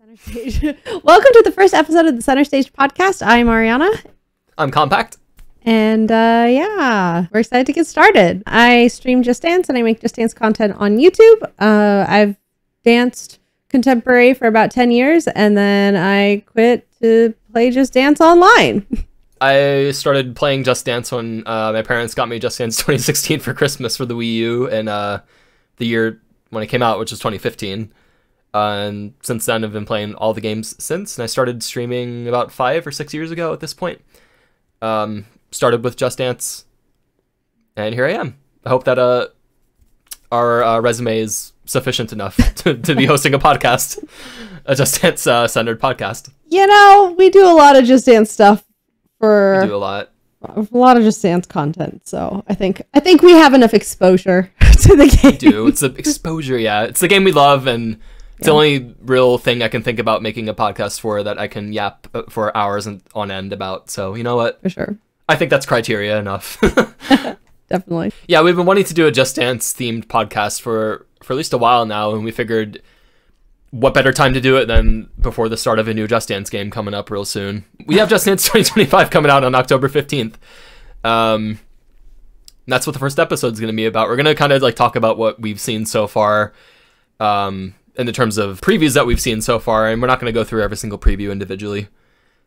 Center Stage. Welcome to the first episode of the Center Stage podcast. I'm Ariana. I'm Compact. And yeah, we're excited to get started. I stream Just Dance and I make Just Dance content on YouTube. I've danced contemporary for about 10 years and then I quit to play Just Dance online. I started playing Just Dance when my parents got me Just Dance 2016 for Christmas for the Wii U, and the year when it came out, which was 2015. And since then, I've been playing all the games since. And I started streaming about 5 or 6 years ago at this point. Started with Just Dance, and here I am. I hope that our resume is sufficient enough to be hosting a podcast, a Just Dance centered podcast. You know, we do a lot of Just Dance stuff. We do a lot of Just Dance content, so I think we have enough exposure to the game. We do. It's the exposure, yeah. It's the game we love, and it's the only real thing I can think about making a podcast for that I can yap for hours on end about. So, you know what? For sure. I think that's criteria enough. Definitely. Yeah, we've been wanting to do a Just Dance themed podcast for at least a while now, and we figured what better time to do it than before the start of a new Just Dance game coming up real soon. We have Just Dance 2025 coming out on October 15th. That's what the first episode is going to be about. We're going to kind of like talk about what we've seen so far, in the terms of previews that we've seen so far, and we're not going to go through every single preview individually.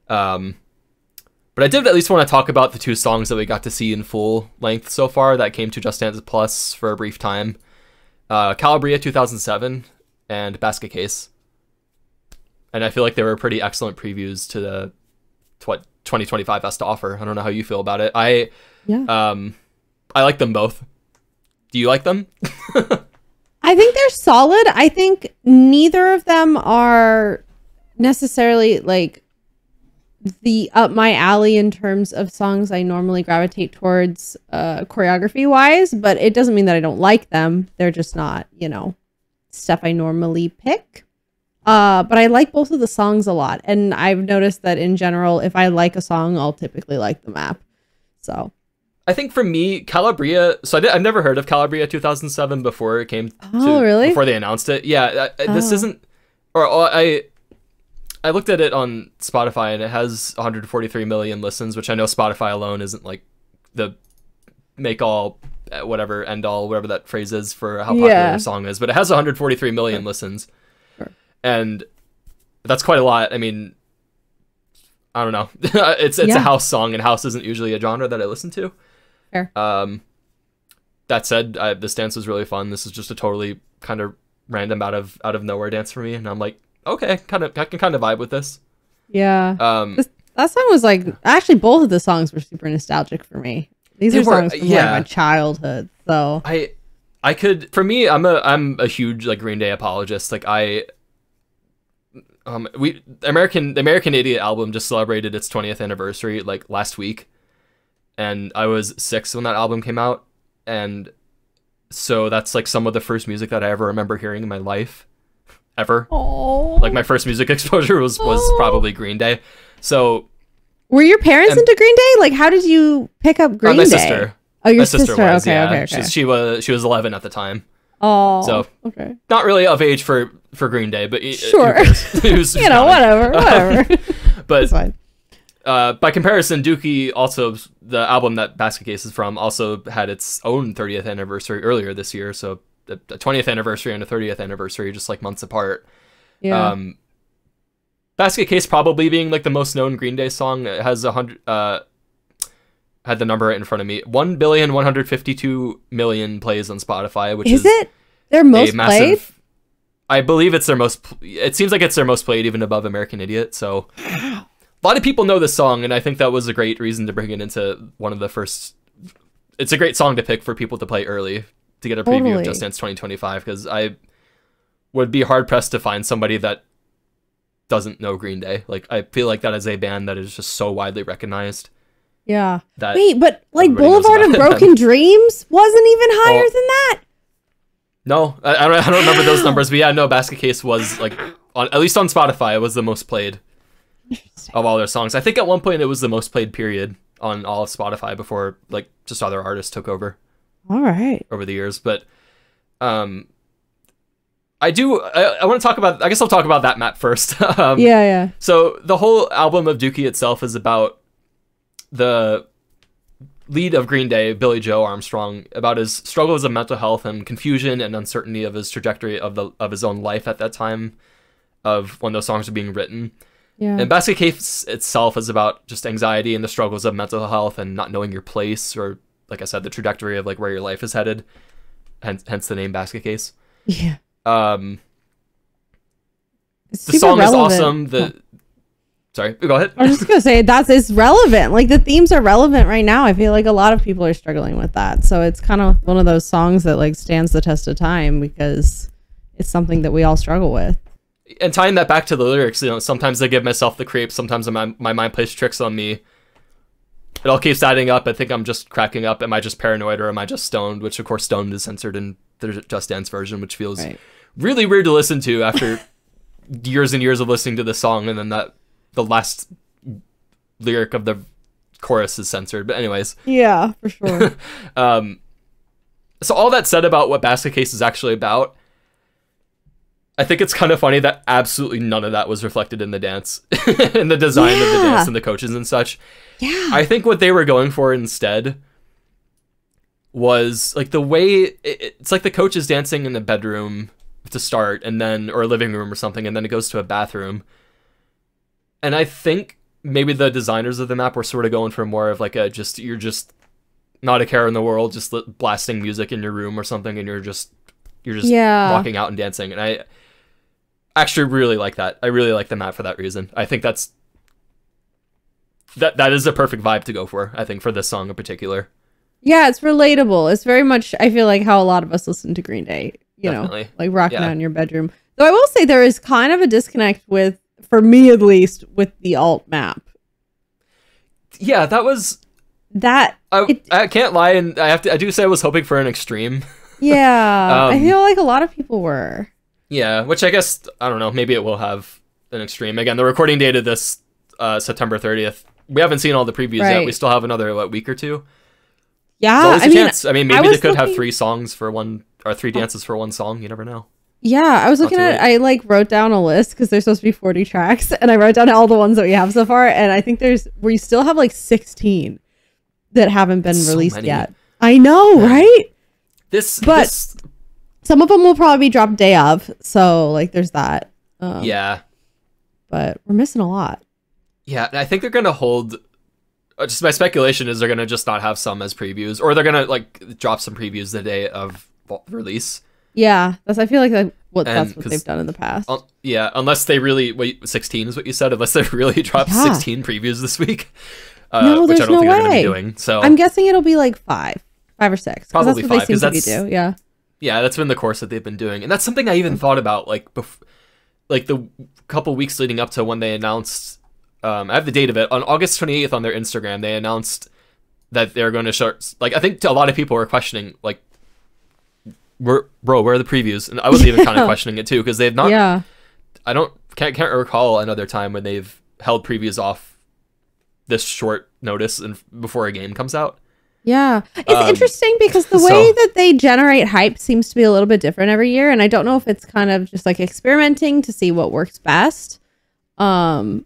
But I did at least want to talk about the 2 songs that we got to see in full length so far that came to Just Dance Plus for a brief time. Calabria 2007 and Basket Case. And I feel like they were pretty excellent previews to what 2025 has to offer. I don't know how you feel about it. I like them both. Do you like them? I think they're solid. I think neither of them are necessarily like the up my alley in terms of songs I normally gravitate towards choreography wise, but it doesn't mean that I don't like them. They're just not, stuff I normally pick. But I like both of the songs a lot, and I've noticed that in general, if I like a song, I'll typically like the map. So I think for me, Calabria. So I've never heard of Calabria 2007 before it came really? Before they announced it. Yeah, this isn't. I looked at it on Spotify and it has 143 million listens, which I know Spotify alone isn't like the make all, whatever, end all, whatever that phrase is for how popular a song is, but it has 143 million listens. Sure. And that's quite a lot. I mean, I don't know. It's a house song, and house isn't usually a genre that I listen to. Fair. That said, this dance was really fun. This is just a totally kind of random out of nowhere dance for me, and I'm like, okay, I can kind of vibe with this. Yeah. That song was like, actually both of the songs were super nostalgic for me. These are songs from like my childhood. So I could, for me, I'm a huge like Green Day apologist. Like the American Idiot album just celebrated its 20th anniversary like last week, and I was 6 when that album came out, and so that's like some of the first music that I ever remember hearing in my life. Ever. Aww. Like my first music exposure was probably Green Day. So were your parents into Green Day? Like how did you pick up Green Day? My sister. Oh, your my sister was, okay, yeah. Okay. She was 11 at the time. Oh. So okay. Not really of age for Green Day, but sure. Who's whatever. But it's fine. By comparison, Dookie, also the album that Basket Case is from, also had its own 30th anniversary earlier this year. So the 20th anniversary and the 30th anniversary, just like months apart. Yeah. Basket Case probably being like the most known Green Day song. It has had the number right in front of me. 1,152,000,000 plays on Spotify, which is it their most played? I believe it's their most. It seems like it's their most played, even above American Idiot. So a lot of people know this song, and I think that was a great reason to bring it into one of the first. It's a great song to pick for people to play early to get a preview of Just Dance 2025, because I would be hard pressed to find somebody that doesn't know Green Day. Like I feel like that is a band that is just so widely recognized. Yeah. Wait, but like Boulevard of Broken Dreams wasn't even higher than that? No, I don't remember those numbers, but yeah, no, Basket Case was like, at least on Spotify, it was the most played of all their songs. I think at one point it was the most played period on all of Spotify before like just other artists took over. All right. Over the years, but I want to talk about. I guess I'll talk about that map first. Yeah. So the whole album of Dookie itself is about the lead of Green Day, Billy Joe Armstrong, about his struggles of mental health and confusion and uncertainty of his trajectory of his own life at that time of when those songs were being written. Yeah. And Basket Case itself is about just anxiety and the struggles of mental health and not knowing your place, or like I said, the trajectory of like where your life is headed. Hence the name Basket Case. Yeah. The song relevant. Is awesome. Sorry, go ahead. I was just gonna say it's relevant. Like the themes are relevant right now. I feel like a lot of people are struggling with that. So it's kind of one of those songs that like stands the test of time because it's something that we all struggle with. And tying that back to the lyrics, sometimes I give myself the creeps. Sometimes my mind plays tricks on me. It all keeps adding up. I think I'm just cracking up. Am I just paranoid or am I just stoned? Which of course stoned is censored in the Just Dance version, which feels really weird to listen to after years and years of listening to this song, and then the last lyric of the chorus is censored. But anyways. Yeah, for sure. So all that said about what Basket Case is actually about, I think it's kind of funny that absolutely none of that was reflected in the dance, in the design of the dance and the coaches and such. Yeah. I think what they were going for instead was like the way it's like the coach is dancing in a bedroom to start, and then, or a living room or something, and then it goes to a bathroom. And I think maybe the designers of the map were sort of going for more of like you're just not a care in the world, just blasting music in your room or something, and you're just walking out and dancing. And I actually really like that. I really like the map for that reason. I think that is a perfect vibe to go for, I think, for this song in particular. Yeah, it's relatable. It's very much, I feel like, how a lot of us listen to Green Day, Definitely. Know, like rocking out in your bedroom. Though I will say there is kind of a disconnect with, for me at least, with the alt map. Yeah, that was... I can't lie, and I do say I was hoping for an extreme. Yeah, I feel like a lot of people were. Yeah, which I guess, I don't know, maybe it will have an extreme. Again, the recording date of this September 30th. We haven't seen all the previews yet. We still have another week or two. Yeah, chance. I mean, maybe they could have 3 songs for one, or 3 dances for one song. You never know. Yeah, I was looking at. I like wrote down a list because there's supposed to be 40 tracks, and I wrote down all the ones that we have so far, and I think we still have like 16 that haven't been released yet. I know, right? But some of them will probably be dropped day of, so like there's that. Yeah, but we're missing a lot. Yeah, and I think they're gonna hold. Just my speculation is they're gonna just not have some as previews, or they're gonna like drop some previews the day of release. Yeah, that's what they've done in the past. Yeah, unless they really 16 is what you said. Unless they really drop 16 previews this week, no, which I don't think way. they're gonna be doing. So I'm guessing ittle be like 5 or 6. Probably that's 5 because that's do. Yeah. Yeah, that's been the course that they've been doing, and that's something I even thought about like the couple weeks leading up to when they announced. I have the date of it on August 28th on their Instagram. They announced that they're going to start. Like, I think a lot of people were questioning, like, where are the previews? And I was even kind of questioning it too, because they've not. Yeah. I can't recall another time when they've held previews off this short notice and before a game comes out. Yeah, it's interesting because the way that they generate hype seems to be a little bit different every year, and I don't know if it's kind of just like experimenting to see what works best. Yeah.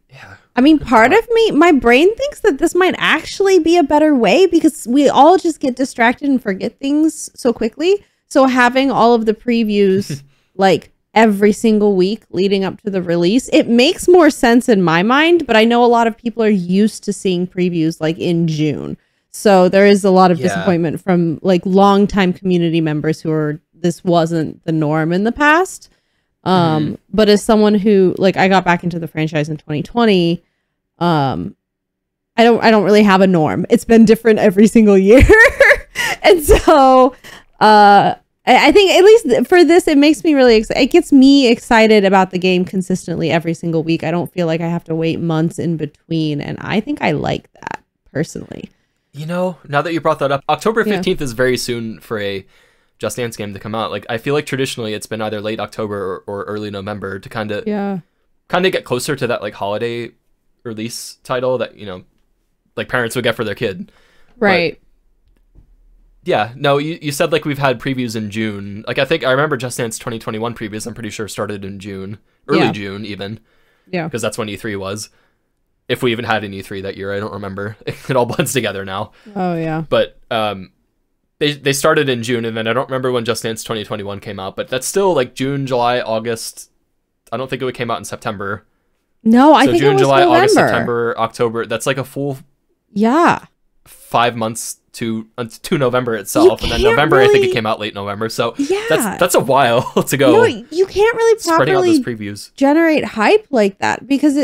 I mean, part of me, my brain thinks that this might actually be a better way because we all just get distracted and forget things so quickly. So having all of the previews like every single week leading up to the release, it makes more sense in my mind. But I know a lot of people are used to seeing previews like in June. So there is a lot of disappointment from like longtime community members who are, this wasn't the norm in the past. But as someone who, like, I got back into the franchise in 2020, I don't really have a norm. It's been different every single year. And so, I think at least for this, it makes me really excited. It gets me excited about the game consistently every single week. I don't feel like I have to wait months in between. And I think I like that personally. You know, now that you brought that up, October 15th is very soon for a Just Dance game to come out. Like, I feel like traditionally it's been either late October or early November to kind of get closer to that like holiday release title that, you know, like parents would get for their kid. Right. Yeah, no, you said like we've had previews in June. Like I remember Just Dance 2021 previews. I'm pretty sure started in June, early June even. Yeah, because that's when E3 was. If we even had an E3 that year, I don't remember. It all blends together now. Oh yeah. But they started in June, and then I don't remember when Just Dance 2021 came out. But that's still like June, July, August. I don't think it came out in September. No, I think June, it was July, November. August, September, October. That's like a full 5 months to November itself, and then November I think it came out late November. So that's a while to go. No, you can't really spreading out properly those previews. generate hype like that because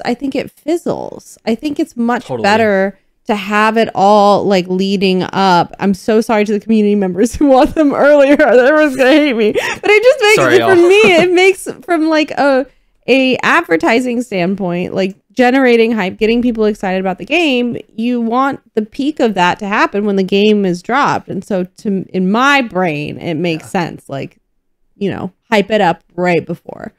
I think it fizzles. I think it's much better to have it all like leading up. I'm so sorry to the community members who want them earlier. Everyone's gonna hate me, but it just makes for me. It makes from like a advertising standpoint, like generating hype, getting people excited about the game. You want the peak of that to happen when the game is dropped, and so in my brain, it makes sense. Like, hype it up right before.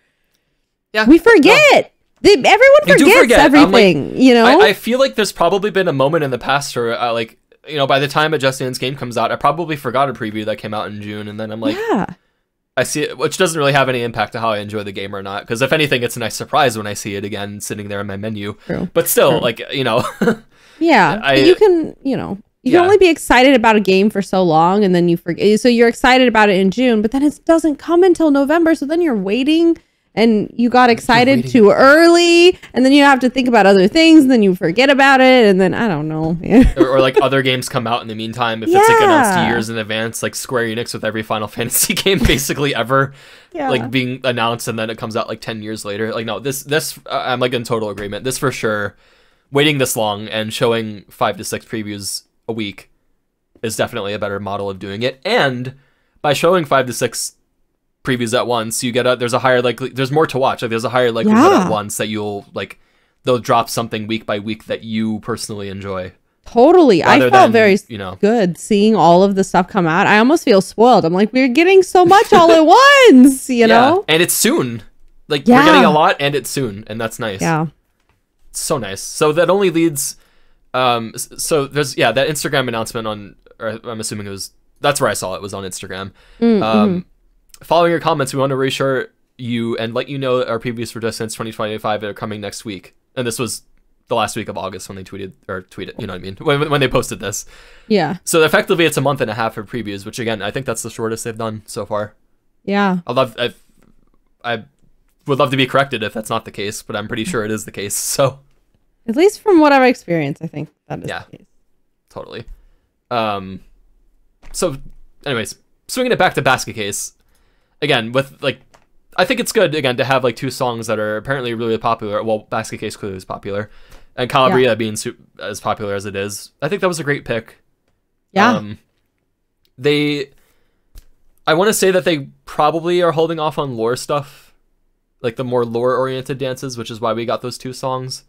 Yeah, we forget. Everyone forgets everything. I feel like there's probably been a moment in the past where, by the time a Just Dance game comes out, I probably forgot a preview that came out in June, and then I'm like, I see it, which doesn't really have any impact to how I enjoy the game or not. Because if anything, it's a nice surprise when I see it again sitting there in my menu. True. But still, yeah, you can, can only be excited about a game for so long, and then you forget. So you're excited about it in June, but then it doesn't come until November. So then you're waiting, and you got excited too early, and then you have to think about other things, and then you forget about it, and then I don't know. or like other games come out in the meantime. If it's like announced years in advance, like Square Enix with every Final Fantasy game basically ever, like being announced, and then it comes out like 10 years later. Like no, this I'm like in total agreement. This for sure. Waiting this long and showing 5 to 6 previews a week is definitely a better model of doing it. And by showing 5 to 6 previews at once, you get there's a higher there's more to watch. Like there's a higher likelihood at once that they'll drop something week by week that you personally enjoy. Totally. I felt very good seeing all of the stuff come out. I almost feel spoiled. I'm like, we're getting so much all at once, you know? And it's soon. Like we're getting a lot and it's soon, and that's nice. Yeah. It's so nice. So that only leads so there's that Instagram announcement or I'm assuming that's where I saw it was on Instagram. Following your comments, we want to reassure you and let you know that our previews for Just Dance 2025 are coming next week. And this was the last week of August when they tweeted, you know what I mean? When they posted this. Yeah. So effectively it's a month and a half of previews, which again, I think that's the shortest they've done so far. Yeah. I would love to be corrected if that's not the case, but I'm pretty sure it is the case. So at least from what I've experienced, I think that is the case. Totally. So anyways, swinging it back to Basket Case. Again, with I think it's good again to have two songs that are apparently really popular. Well, Basket Case clearly is popular, and Calabria being as popular as it is. I think that was a great pick. Yeah. I want to say that they probably are holding off on lore stuff, like the more lore-oriented dances, which is why we got those 2 songs.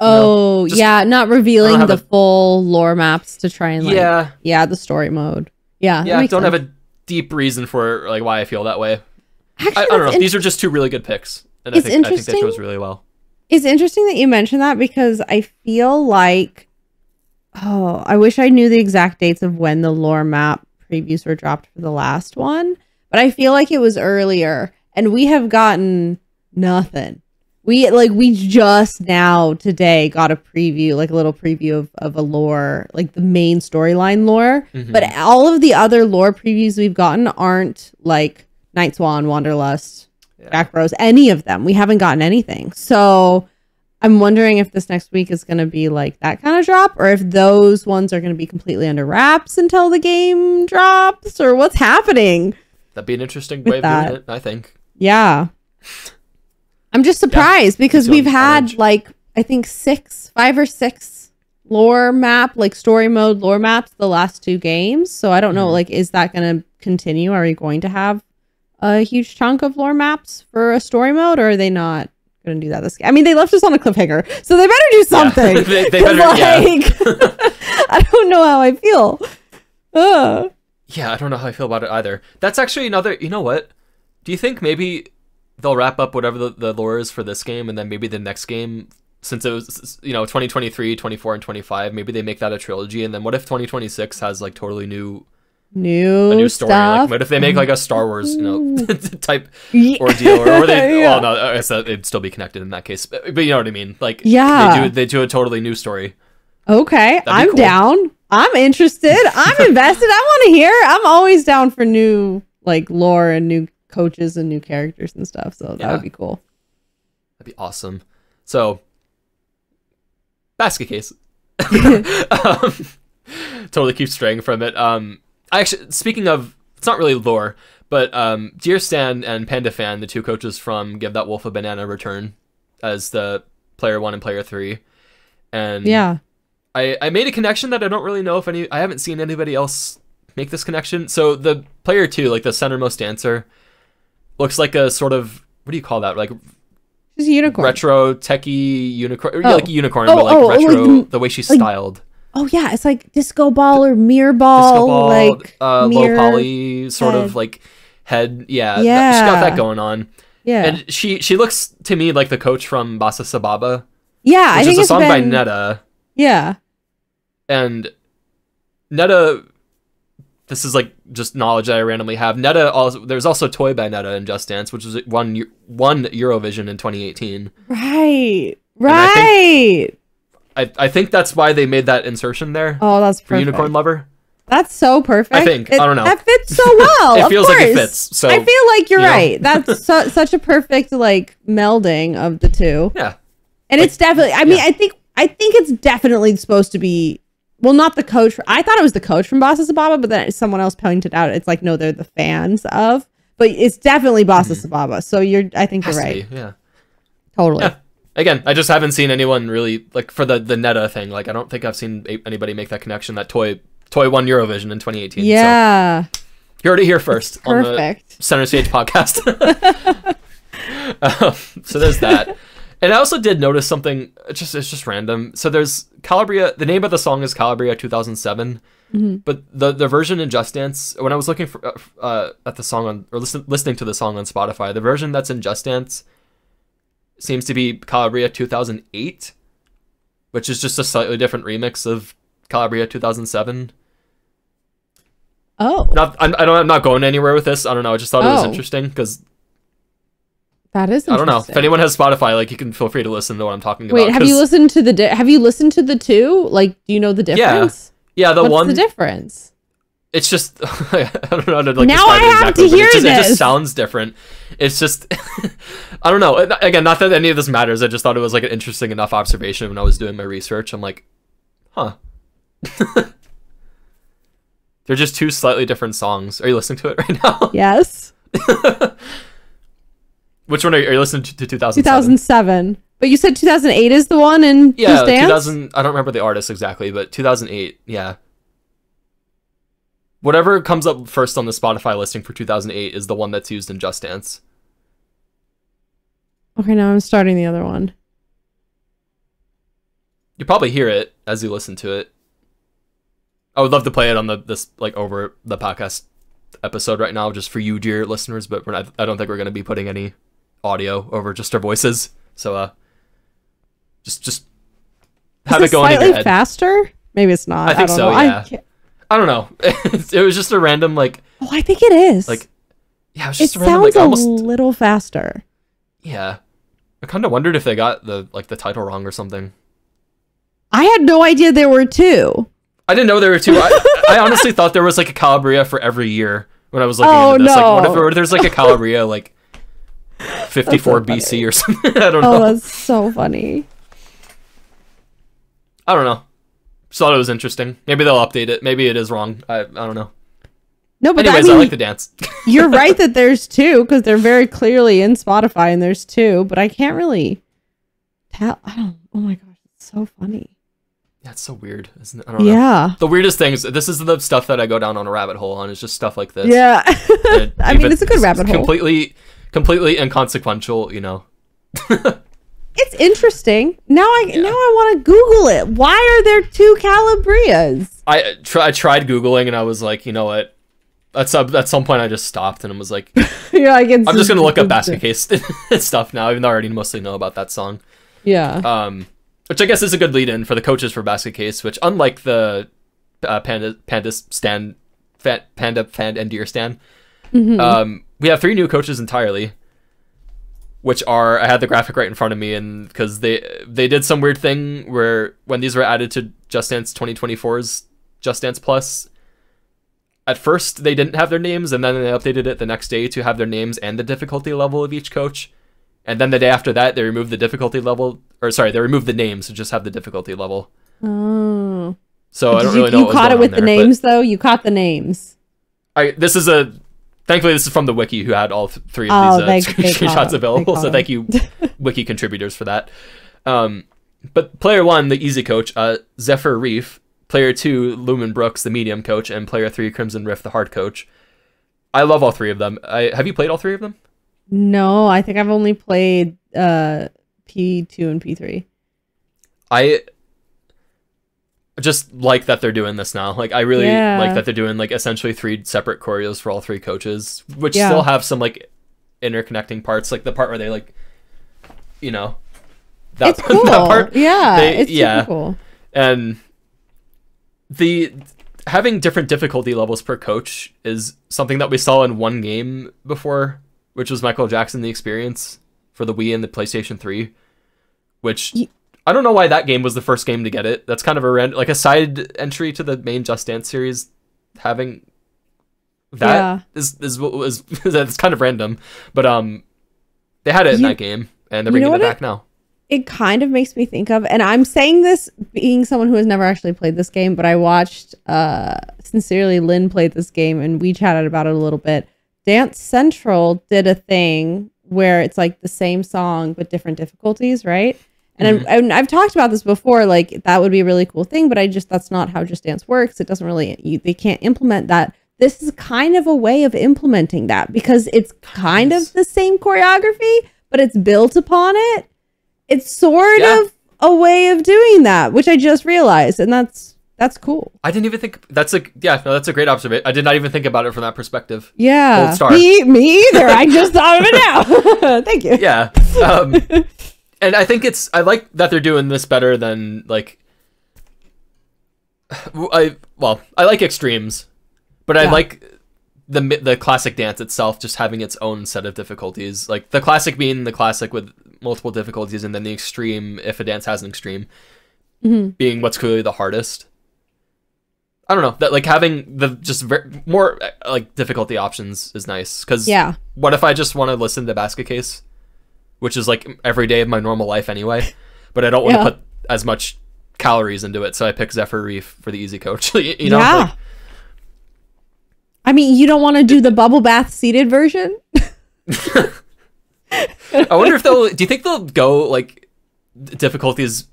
Oh, not revealing the full lore maps to try and the story mode. Yeah. Yeah, don't have a deep reason for why I feel that way. Actually, I don't know. These are just 2 really good picks, and I think they chose really well. It's interesting that you mentioned that because I feel like, I wish I knew the exact dates of when the lore map previews were dropped for the last one, but I feel like it was earlier, and we have gotten nothing. We just now today got a preview, a little preview of a lore, the main storyline lore. Mm-hmm. But all of the other lore previews we've gotten aren't Night Swan, Wanderlust, Jack Bros, any of them. We haven't gotten anything. So I'm wondering if this next week is going to be that kind of drop, or if those ones are going to be completely under wraps until the game drops, or what's happening. That'd be an interesting way of doing it, I think. Yeah. I'm just surprised because we've had I think 5 or 6 lore map, story mode lore maps the last 2 games. So I don't know, is that going to continue? Are we going to have a huge chunk of lore maps for a story mode, or are they not going to do that this game? I mean, they left us on a cliffhanger, so they better do something. Yeah. they better, I don't know how I feel. Yeah, I don't know how I feel about it either. That's actually another, you know what? Do you think maybe they'll wrap up whatever the lore is for this game, and then maybe the next game since it was 2023, 24, and 25, maybe they make that a trilogy, and then what if 2026 has like totally new a new story? stuff. Like, what if they make like a Star Wars type ordeal, or they well, no, I guess it'd still be connected in that case, but you know what I mean, like they do a totally new story. Okay, I'm cool. Down. I'm interested. I'm invested. I want to hear. I'm always down for new like lore and new coaches and new characters and stuff, so that would be cool. That'd be awesome. So basket case. Totally keep straying from it. Actually, speaking of, it's not really lore, but Dear Stan and Panda Fan, the two coaches from Give That Wolf a Banana, return as the player 1 and player 3. And I made a connection that I don't really know if I haven't seen anybody else make this connection. So the player 2, like the centermost dancer, looks like a sort of, what do you call that? Like, she's a unicorn. Retro techie unicorn. Yeah, like a unicorn, but like retro, like, the way she's styled. Oh yeah, it's like disco ball or mirror ball, like low poly sort of like head. Yeah, she's got that going on. Yeah, and she looks to me like the coach from Basa Sababa. Yeah, which is a song by Netta. Yeah, and Netta. This is like just knowledge that I randomly have. Netta also, there's also Toy by Netta in Just Dance, which was won Eurovision in 2018. Right. I think that's why they made that insertion there. Oh, that's perfect. For Unicorn Lover. That's so perfect. I think. I don't know. That fits so well. It feels like it fits. So I feel like you're right. That's such a perfect like melding of the two. Yeah. And like, it's definitely. I mean, I think it's definitely supposed to be. Well, not the coach. I thought it was the coach from Basa Sababa, but then someone else pointed out it's like no, they're the fans of. But it's definitely Basa Sababa. So I think you're right. Yeah. Totally. Yeah. Again, I just haven't seen anyone really like for the Netta thing. Like, I don't think I've seen anybody make that connection. That Toy won Eurovision in 2018. Yeah, so you heard it here first on the Center Stage podcast. So there's that, and I also did notice something. It's just random. So there's Calabria. The name of the song is Calabria 2007, but the version in Just Dance. When I was looking for at the song listening to the song on Spotify, the version that's in Just Dance seems to be Calabria 2008, which is just a slightly different remix of Calabria 2007. Oh, I'm not going anywhere with this. I don't know. I just thought it was interesting because that is interesting. I don't know if anyone has Spotify. Like, you can feel free to listen to what I'm talking about. Wait, have you listened to the two? Like, do you know the difference? Yeah. What's the difference? It's just I don't know how to like now describe I it have exactly, to hear this. It just sounds different. It's just I don't know. Again, not that any of this matters. I just thought it was like an interesting enough observation when I was doing my research. I'm like, huh. They're just two slightly different songs. Are you listening to it right now? Yes. Which one are you listening to? 2007. 2007. But you said 2008 is the one in Just Dance? 2000. I don't remember the artist exactly, but 2008. Yeah. Whatever comes up first on the Spotify listing for 2008 is the one that's used in Just Dance. Okay, now I'm starting the other one. You probably hear it as you listen to it. I would love to play it on this like over the podcast episode right now, just for you, dear listeners. But I don't think we're going to be putting any audio over just our voices. So just have it going in your head. Slightly faster? Maybe it's not. I think so. Yeah. I don't know. It was just a random like. Oh, I think it is. Like, yeah, it was just it a random like sounds almost a little faster. Yeah, I kind of wondered if they got the title wrong or something. I had no idea there were two. I didn't know there were two. I honestly thought there was like a Calabria for every year when I was looking into this. No. Like, what if there's like a Calabria like 54 BC or something? I don't know. Oh, that's so funny. I don't know. Just thought it was interesting. Maybe they'll update it. Maybe it is wrong. I don't know. No, but anyways, I like the dance. You're right that there's two because they're very clearly in Spotify and there's two, but I can't really tell. Oh my gosh, it's so funny. Yeah, it's so weird, isn't it? I don't know. The weirdest things. This is the stuff that I go down on a rabbit hole on. It's just stuff like this. Yeah. I mean, it's a good rabbit hole. Completely inconsequential, you know. It's interesting. Now I want to Google it. Why are there two Calabrias? I tried Googling and I was like, you know what? At some point I just stopped and I was like, You're like, I'm just gonna look up basket case stuff now, even though I already mostly know about that song. Which I guess is a good lead-in for the coaches for Basket Case, which unlike the Panda Stan, Panda Fan and Deer Stan, we have 3 new coaches entirely, which are, I had the graphic right in front of me, and because they did some weird thing where when these were added to Just Dance 2024's Just Dance Plus, at first they didn't have their names, and then they updated it the next day to have their names and the difficulty level of each coach. And then the day after that, they removed the difficulty level, or sorry, they removed the names to just have the difficulty level. Oh. So I don't really know. You caught it with the names, though? You caught the names. Thankfully, this is from the wiki who had all 3 of these screenshots available. So thank you, wiki contributors, for that. But player 1, the easy coach, Zephyr Reef. Player 2, Lumen Brooks, the medium coach. And player 3, Crimson Rift, the hard coach. I love all 3 of them. Have you played all 3 of them? No, I think I've only played P2 and P3. I just like that they're doing this now. Like, I really like that they're doing, like, essentially 3 separate choreos for all 3 coaches, which still have some, like, interconnecting parts. Like, the part where they, like, you know, it's cool. That part. Yeah, it's super cool. And having different difficulty levels per coach is something that we saw in one game before, which was Michael Jackson: The Experience for the Wii and the PlayStation 3, which I don't know why that game was the first game to get it. That's kind of a side entry to the main Just Dance series. Having that is that's kind of random, but they had it in that game, and they're bringing it back now. It kind of makes me think of, and I'm saying this being someone who has never actually played this game, but I watched Sincerely Lynn played this game, and we chatted about it a little bit. Dance Central did a thing where it's like the same song but different difficulties, right? And I've talked about this before, like that would be a really cool thing, but that's not how Just Dance works. It doesn't really, they can't implement that. This is kind of a way of implementing that because it's kind of the same choreography, but it's built upon it. It's sort of a way of doing that, which I just realized, and that's cool. I didn't even think that's a great observation. I did not even think about it from that perspective. Yeah, Gold star. Me either. I just thought of it now. Thank you. Yeah, and I think I like that they're doing this better than like. I like extremes, but I like the classic dance itself just having its own set of difficulties. Like the classic being the classic with multiple difficulties, and then the extreme, if a dance has an extreme, being what's clearly the hardest. I don't know, that like having the just more like difficulty options is nice, because what if I just want to listen to Basket Case, which is like every day of my normal life anyway, but I don't want to put as much calories into it, so I pick Zephyr Reef for the easy coach. you know, like, I mean, you don't want to do the bubble bath seated version? I wonder if do you think they'll go like difficulties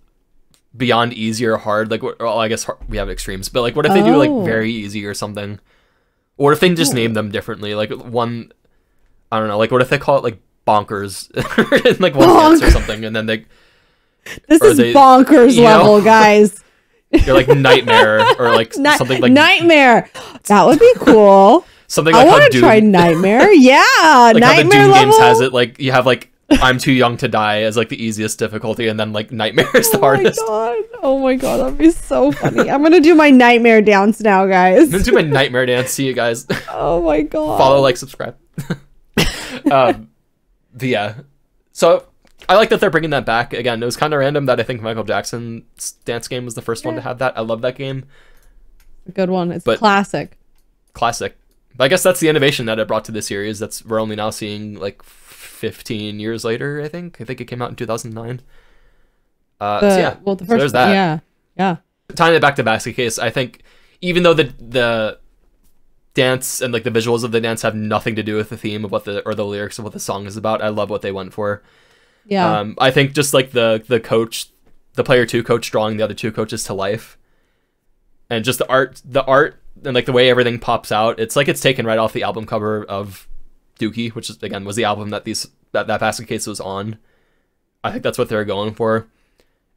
beyond easy or hard? Like, well, I guess we have extremes, but like, what if they do like very easy or something? Or if they just name them differently? Like one, I don't know. Like, what if they call it like bonkers in like one dance or something, and then this is bonkers level, guys. You're like nightmare or like something like nightmare. That would be cool. Something like I want to try nightmare. Yeah, like nightmare how the Doom level games has it. Like you have like I'm Too Young to Die as like the easiest difficulty, and then like nightmare is the hardest. Oh my god, that'd be so funny. I'm gonna do my nightmare dance now, guys. I'm gonna do my nightmare dance. See you guys. Oh my god. Follow, like, subscribe. But yeah, so I like that they're bringing that back again. It was kind of random that I think Michael Jackson's dance game was the first one to have that. I love that game. A good one. It's classic. Classic. But I guess that's the innovation that it brought to the series. We're only now seeing like 15 years later. I think it came out in 2009. The first so there's that. Yeah. Tying it back to Basket Case, I think even though the dance and like the visuals of the dance have nothing to do with the theme of the lyrics of what the song is about, I love what they went for. Yeah. I think just like the coach, the player 2 coach drawing the other 2 coaches to life, and just the art and like the way everything pops out, it's like it's taken right off the album cover of Dookie, which is again was the album that that Basket Case was on. I think that's what they're going for.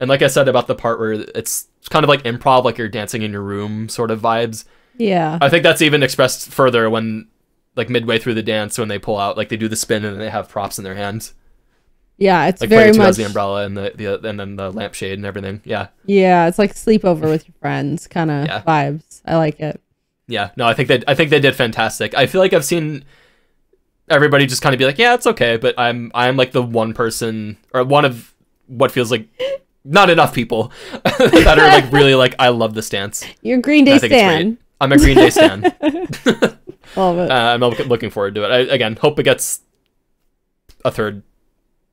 And like I said about the part where it's kind of like improv, like you're dancing in your room sort of vibes. Yeah. I think that's even expressed further when like midway through the dance when they pull out, like they do the spin and they have props in their hands. Yeah, it's like very Player 2 much has the umbrella and the and then the lampshade and everything. Yeah. Yeah, it's like sleepover with your friends kind of vibes. I like it. Yeah. No, I think they did fantastic. I feel like I've seen everybody just kind of be like, yeah, it's okay, but I'm like the one person or one of what feels like not enough people that are like really like, I love this dance. You're a Green Day stan. I'm a Green Day stan. Love it. I'm looking forward to it. I, again, hope it gets a third,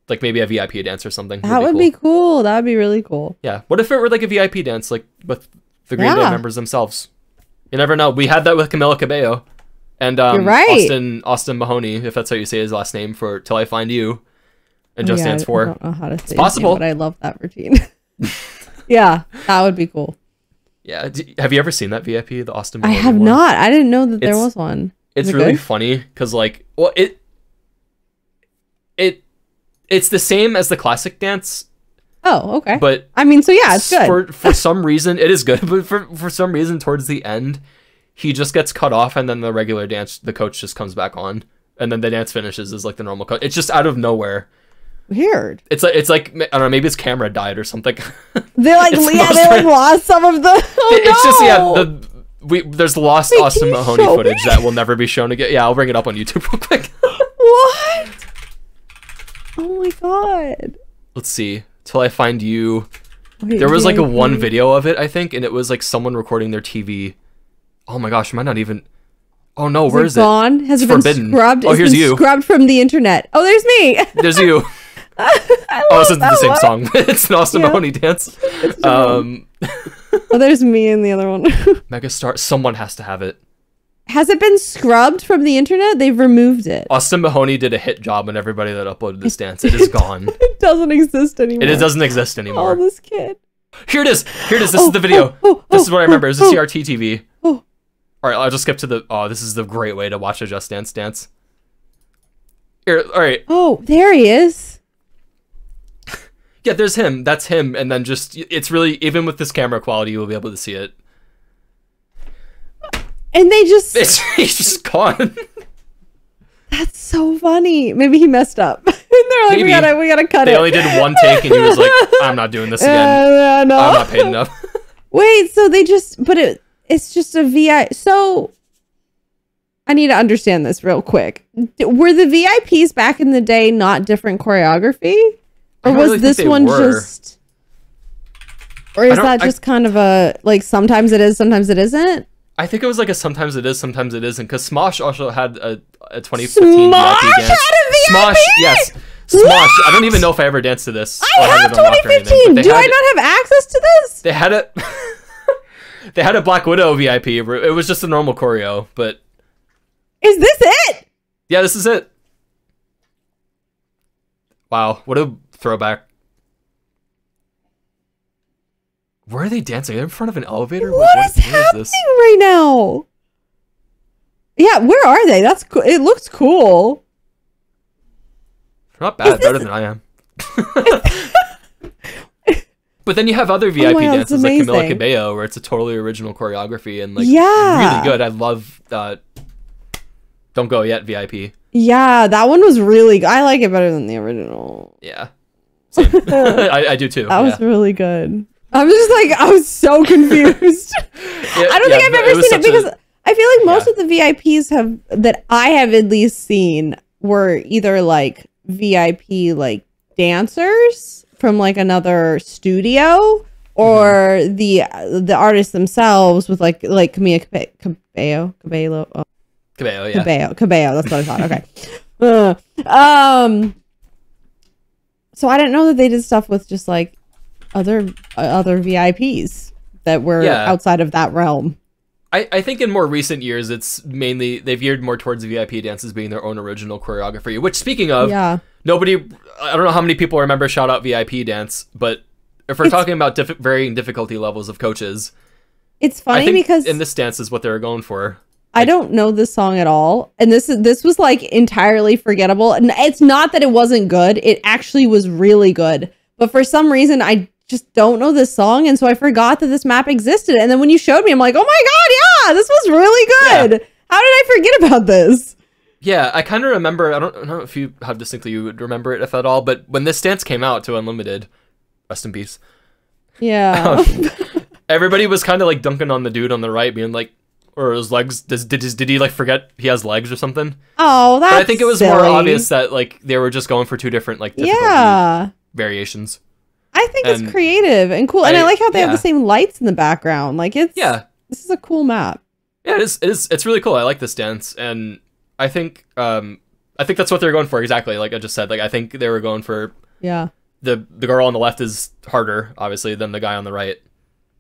like maybe a VIP dance or something. That would be cool. That would be really cool. Yeah. What if it were like a VIP dance, like with the Green Day members themselves? You never know. We had that with Camila Cabello and You're right. Austin Mahoney, if that's how you say his last name, for Till I Find You. And Just Dance 4. I don't know how to say it's possible. Name, but I love that routine. Yeah, that would be cool. Yeah. Have you ever seen that VIP, the Austin Mahoney I have one? not. I didn't know that there was one. It's really funny because, like, well, it's the same as the classic dance. Oh, okay. But I mean, so yeah, it's good. For some reason, it is good. But for some reason, towards the end, he just gets cut off, and then the regular dance, the coach just comes back on, and then the dance finishes as like the normal coach. It's just out of nowhere. Weird. It's like I don't know, maybe his camera died or something. They like lost some of the. Oh, it's just there's lost Austin Mahoney footage that will never be shown again. Yeah, I'll bring it up on YouTube real quick. What? Oh my god. Let's see. Till I Find You. Wait, there was like a one video of it, I think, and it was like someone recording their TV. Oh my gosh, am I not even? Oh no, where is it? Gone? Has it been scrubbed? Oh, here's you. Scrubbed from the internet. Oh, there's me. There's you. It's the same song. It's an Austin Mahoney dance. Oh, there's me in the other one. Megastar. Someone has to have it. Has it been scrubbed from the internet? They've removed it. Austin Mahoney did a hit job on everybody that uploaded this dance. It is gone. It doesn't exist anymore. It doesn't exist anymore. Oh, this kid. Here it is. This is the video. This is what I remember. It's a CRT TV. All right, I'll just skip to the. Oh, this is the great way to watch a Just Dance dance. Here, all right. Oh, there he is. Yeah, there's him. That's him. And then just, it's really, even with this camera quality, you will be able to see it. And they just... He's just gone. That's so funny. Maybe he messed up. And they're like, we gotta cut it. They only did one take and he was like, I'm not doing this again. No. I'm not paid enough. Wait, so they just, but it's just a VI. So I need to understand this real quick. Were the VIPs back in the day not different choreography? Or was really this one just, or is that just kind of a, like, sometimes it is, sometimes it isn't? I think it was like a sometimes it is, sometimes it isn't. Because Smosh also had a 2015 Smosh VIP dance. Had a VIP? Smosh, yes. Smosh. What? I don't even know if I ever danced to this. I have 2015. Do I not have access to this? They had it. They had a Black Widow VIP. It was just a normal choreo, but. Is this it? Yeah, this is it. Wow, what a throwback. Where are they dancing? Are they in front of an elevator? What is happening right now? Yeah, where are they? That's cool. It looks cool. Not bad. Better than I am. But then you have other VIP dances like Camila Cabello, where it's a totally original choreography and like really good. I love Don't Go Yet VIP. Yeah, that one was really good. I like it better than the original. Yeah. Same. I do too. That was really good. I was so confused. I don't think I've ever seen it because I feel like most of the VIPs that I have at least seen were either like VIP like dancers from like another studio or the artists themselves with like Camila Cabello. Cabello, yeah. Cabello, that's what I thought. Okay. So I didn't know that they did stuff with just like other VIPs that were outside of that realm. I think in more recent years, it's mainly they've veered more towards VIP dances being their own original choreography. Which, speaking of, I don't know how many people remember Shout Out VIP dance, but if we're talking about varying difficulty levels of coaches, it's funny because in this dance is what they were going for. I don't know this song at all, and this was like entirely forgettable. And it's not that it wasn't good; it actually was really good. But for some reason, I just don't know this song, and so I forgot that this map existed. And then when you showed me, I'm like, oh my god, yeah, this was really good. Yeah. How did I forget about this? Yeah, I kind of remember. I don't know if you how distinctly you would remember it, if at all. But when this dance came out to Unlimited, rest in peace. Yeah. Everybody was kind of like dunking on the dude on the right, being like, or his legs. Did he like forget he has legs or something? Oh, that's. But I think it was silly. more obvious that like they were just going for two different like difficulty variations. I think it's creative and cool, and I like how they have the same lights in the background. Like it's this is a cool map. Yeah, it is. It's really cool. I like this dance, and I think that's what they're going for exactly. Like I just said, like I think they were going for the girl on the left is harder, obviously, than the guy on the right,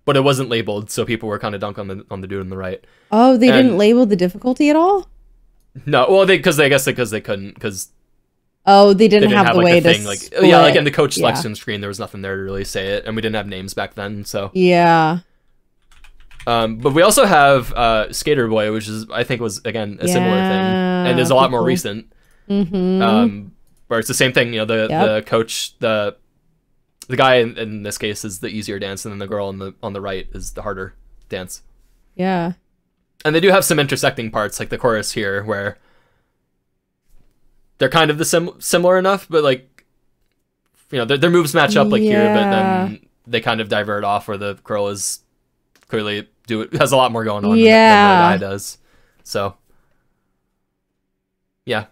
but it wasn't labeled, so people were kind of dunk on the dude on the right. Oh, they didn't label the difficulty at all? No, well, they couldn't because. Oh, they didn't have the like, way to thing. Like yeah, like in the coach selection screen, there was nothing there to really say it, and we didn't have names back then, so yeah. But we also have Skater Boy, which is I think was again a similar thing, and is a lot more recent. Mm-hmm. Where it's the same thing, you know, the coach, the guy in this case is the easier dance, and then the girl on the right is the harder dance. Yeah. And they do have some intersecting parts, like the chorus here, where they're kind of the similar enough, but like, you know, their moves match up like here, but then they kind of divert off where the girl is clearly has a lot more going on than the guy does. So yeah,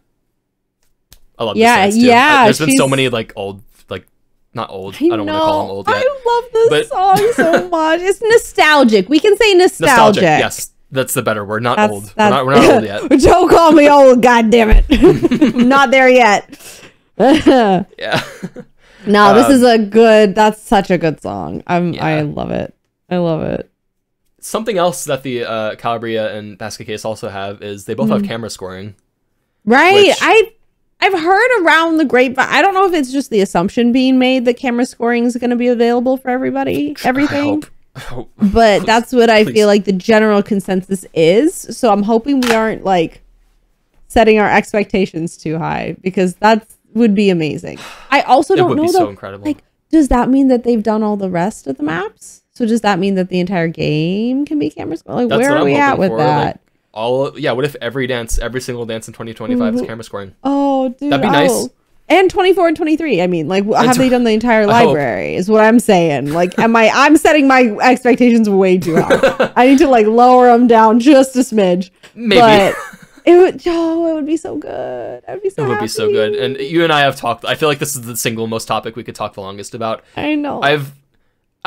I love this dance too. There's been so many like old, like not old. I don't want to call them old yet. I love this song so much. It's nostalgic. We can say nostalgic. Yes. That's the better word, not old. We're not old yet. Don't call me old, goddammit. I'm not there yet. Yeah. No, this is that's such a good song. I love it. I love it. Something else that the Calabria and Basket Case also have is they both have camera scoring. Right. I've heard around the grapevine. I don't know if it's just the assumption being made that camera scoring is going to be available for everybody, everything. I hope. But that's what I feel like the general consensus is. So I'm hoping we aren't like setting our expectations too high, because that would be amazing. I also don't know so incredible. Like, does that mean that they've done all the rest of the maps? So does that mean that the entire game can be camera scoring? Like, where are we at with that? Like, what if every single dance in 2025 is camera scoring? Oh, dude, that'd be nice. And 24 and 23. I mean, like, have they done the entire library? Is what I'm saying. Like, I'm setting my expectations way too high. I need to like lower them down just a smidge. Maybe. But it would be so good. I'd be so happy. It would be so good. And you and I have talked. I feel like this is the single most topic we could talk the longest about. I know.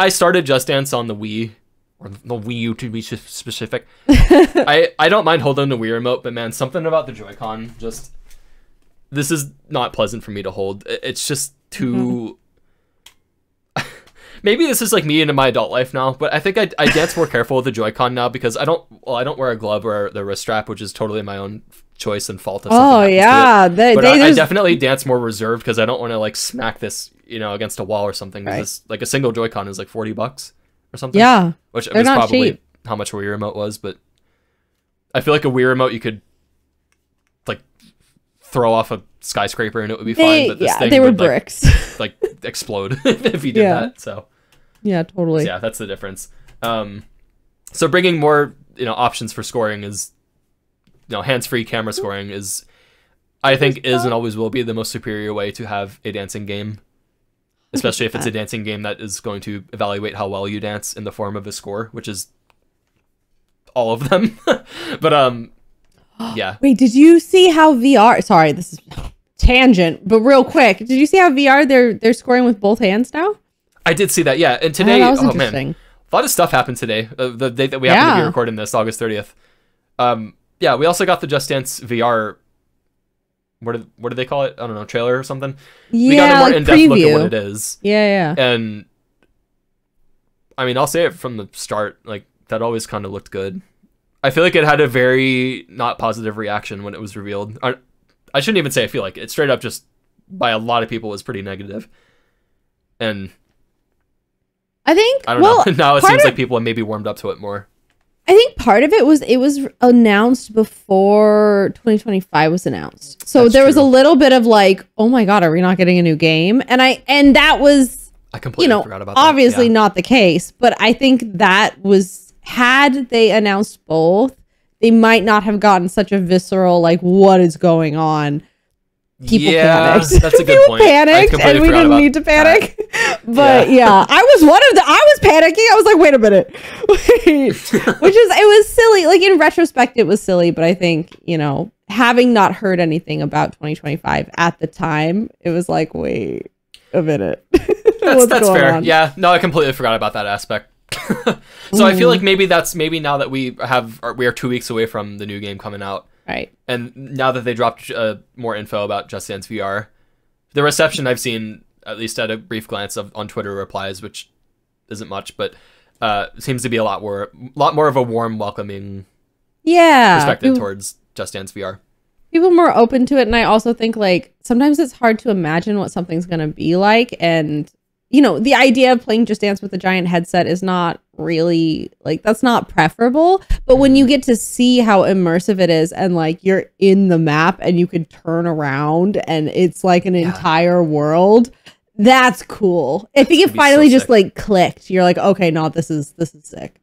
I started Just Dance on the Wii, or the Wii U to be specific. I don't mind holding the Wii remote, but man, something about the Joy-Con just. This is not pleasant for me to hold. It's just too... Maybe this is like me into my adult life now, but I think I dance more careful with the Joy-Con now, because I don't wear a glove or the wrist strap, which is totally my own choice and fault. If something happens to it. But I definitely dance more reserved, because I don't want to like smack this, you know, against a wall or something. Right. This, like a single Joy-Con is like $40 or something. Yeah, which is probably cheap. How much a Wii remote was, but I feel like a Wii remote you could like throw off a skyscraper and it would be fine, but this thing they were would, bricks. like explode if you did that. So yeah, totally. So, yeah, that's the difference. So bringing more, you know, options for scoring is, you know, hands-free camera scoring is, I think, is and always will be the most superior way to have a dancing game, especially if it's a dancing game that is going to evaluate how well you dance in the form of a score, which is all of them. But yeah. Wait, did you see how VR? Sorry, this is tangent, but real quick, did you see how VR they're scoring with both hands now? I did see that, yeah. And today, that was interesting. Man, a lot of stuff happened today. The day that we happen to be recording this, August 30th. Yeah, we also got the Just Dance VR. What do they call it? I don't know, trailer or something. Yeah, we got a more in-depth preview. look at what it is. Yeah. And I mean, I'll say it from the start, like that always kind of looked good. I feel like it had a very not positive reaction when it was revealed. I shouldn't even say I feel like it. Straight up, just by a lot of people, was pretty negative. And I think I don't know. Now it seems like people have maybe warmed up to it more. I think part of it was announced before 2025 was announced. So there was a little bit of like, oh my God, are we not getting a new game? And that was, I completely forgot about that. Obviously not the case, but I think that was, had they announced both, they might not have gotten such a visceral, like, what is going on. People panicked. That's a good point. Panicked, and we didn't need to panic. But yeah, I was panicking. I was like, wait a minute. It was silly. Like, in retrospect, it was silly, but I think, having not heard anything about 2025 at the time, it was like, wait a minute. That's fair. On? Yeah, no, I completely forgot about that aspect. So I feel like maybe now that we are 2 weeks away from the new game coming out. Right. And now that they dropped more info about Just Dance VR, the reception I've seen, at least at a brief glance on Twitter replies, which isn't much, but seems to be a lot more of a warm, welcoming perspective towards Just Dance VR. People more open to it, and I also think, like, sometimes it's hard to imagine what something's going to be like, and the idea of playing Just Dance with a giant headset is not really, like, that's not preferable. But when you get to see how immersive it is, and, like, you're in the map and you can turn around and it's like an entire world, that's cool. I think it finally just like clicked. You're like, okay, no, this is sick.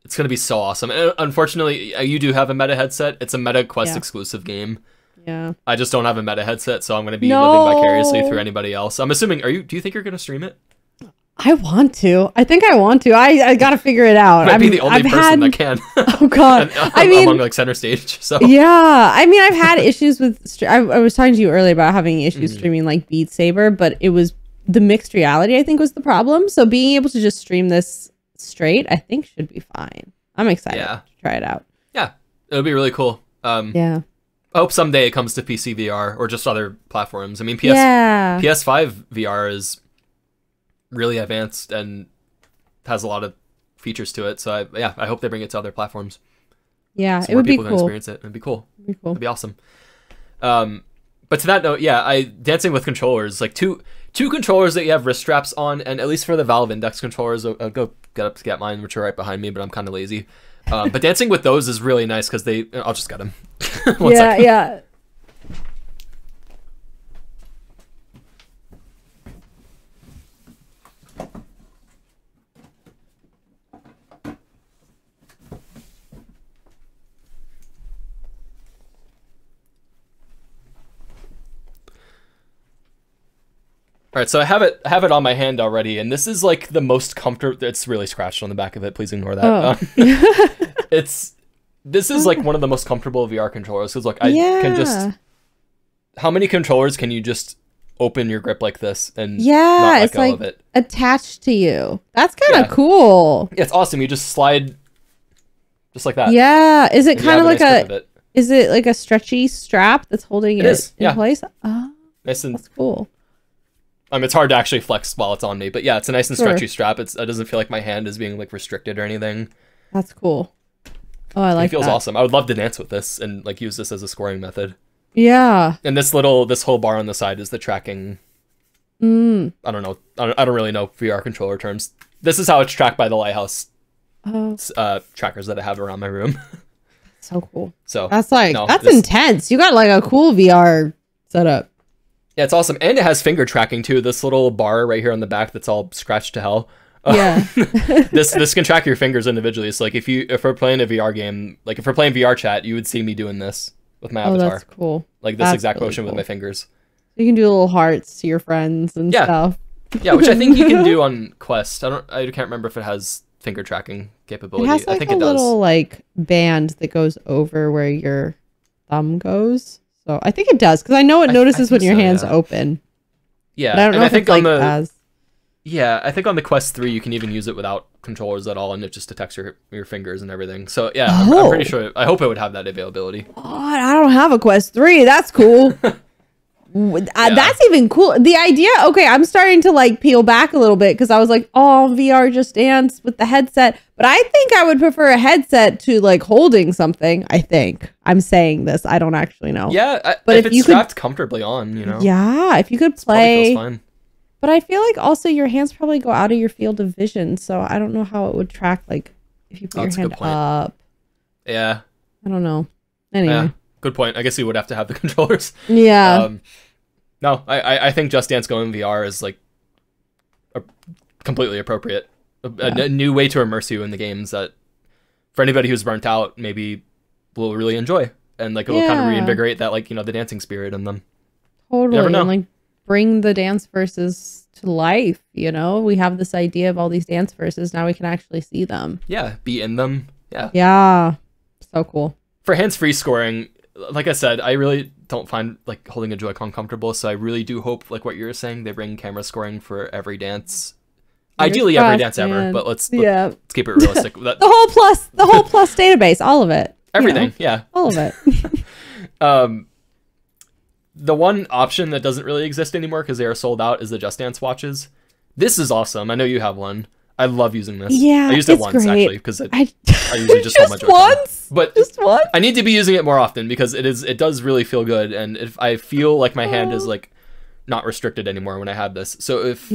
It's going to be so awesome. And unfortunately, you do have a Meta headset. It's a Meta Quest exclusive game. Yeah. I just don't have a Meta headset, so I'm going to be living vicariously through anybody else. I'm assuming, do you think you're going to stream it? I want to. I think I want to. I got to figure it out. Might be the only person that can. Oh, God. Among, like, center stage. So. Yeah. I mean, I've had issues with... I was talking to you earlier about having issues streaming, like, Beat Saber, but it was... The mixed reality, I think, was the problem. So being able to just stream this straight, I think, should be fine. I'm excited to try it out. Yeah. It'll be really cool. Yeah. I hope someday it comes to PC VR or just other platforms. I mean, PS5 VR is really advanced and has a lot of features to it. So I hope they bring it to other platforms. Yeah, so it would be cool. People can experience it. It'd be cool. It'd be awesome. But to that note, dancing with controllers, like two controllers that you have wrist straps on, and at least for the Valve Index controllers, I'll go get up to get mine, which are right behind me, but I'm kind of lazy. But dancing with those is really nice because I'll just get them. Yeah. All right, so I have it on my hand already, and this is like the most comfortable. It's really scratched on the back of it. Please ignore that. This is like one of the most comfortable VR controllers because I can just. How many controllers can you just open your grip like this and not let it's go like of it? Attached to you. That's kind of cool. It's awesome. You just slide, just like that. Yeah, is it kind of like Is it like a stretchy strap that's holding it in place? Oh, nice and that's cool. It's hard to actually flex while it's on me, but yeah, it's a nice and stretchy strap. It doesn't feel like my hand is being like restricted or anything. That's cool. Oh, I like that. It feels awesome. I would love to dance with this and like use this as a scoring method. Yeah. And this whole bar on the side is the tracking. I don't know. I don't really know VR controller terms. This is how it's tracked by the Lighthouse trackers that I have around my room. So cool. So that's intense. You got like a cool VR setup. Yeah, it's awesome. And it has finger tracking too. This little bar right here on the back that's all scratched to hell. Yeah. This can track your fingers individually. So like if we're playing a VR game, like if we're playing VR chat, you would see me doing this with my avatar. That's cool. Like this exact motion with my fingers. You can do little hearts to your friends and stuff. Yeah, which I think you can do on Quest. I can't remember if it has finger tracking capability. It has like I think it does. Little like band that goes over where your thumb goes. So I think it does because I know it notices when your hand's open. Yeah, but I don't know if it's like as. Yeah, I think on the Quest 3 you can even use it without controllers at all, and it just detects your fingers and everything. So yeah, I'm pretty sure. I hope it would have that availability. I don't have a Quest 3. That's cool. That's even cool. The idea. Okay, I'm starting to like peel back a little bit because I was like, oh, VR Just Dance with the headset. But I think I would prefer a headset to like holding something. I think I'm saying this. I don't actually know. Yeah, but if it's strapped comfortably on, Yeah, if you could play. Feels fine. But I feel like also your hands probably go out of your field of vision, so I don't know how it would track like if you put your hand up. Yeah. I don't know. Anyway. Yeah, good point. I guess you would have to have the controllers. Yeah. No, I think Just Dance Go in VR is like completely appropriate. A new way to immerse you in the games that for anybody who's burnt out, maybe will really enjoy, and like it'll kind of reinvigorate that, like, you know, the dancing spirit in them. Totally. And like bring the dance verses to life, you know? We have this idea of all these dance verses, now we can actually see them. Yeah, be in them. Yeah. Yeah. So cool. For hands-free scoring, like I said, I really don't find like holding a Joy-Con comfortable, so I really do hope, like what you were saying, they bring camera scoring for every dance. Ideally every dance ever, but let's keep it realistic. The whole plus database, all of it. Everything, yeah. All of it. The one option that doesn't really exist anymore because they are sold out is the Just Dance watches. This is awesome. I know you have one. I love using this. Yeah, I used it once actually because I usually just hold my Joy-Con. Once, but just once. I need to be using it more often because it does really feel good, and if I feel like my hand is like not restricted anymore when I have this. So if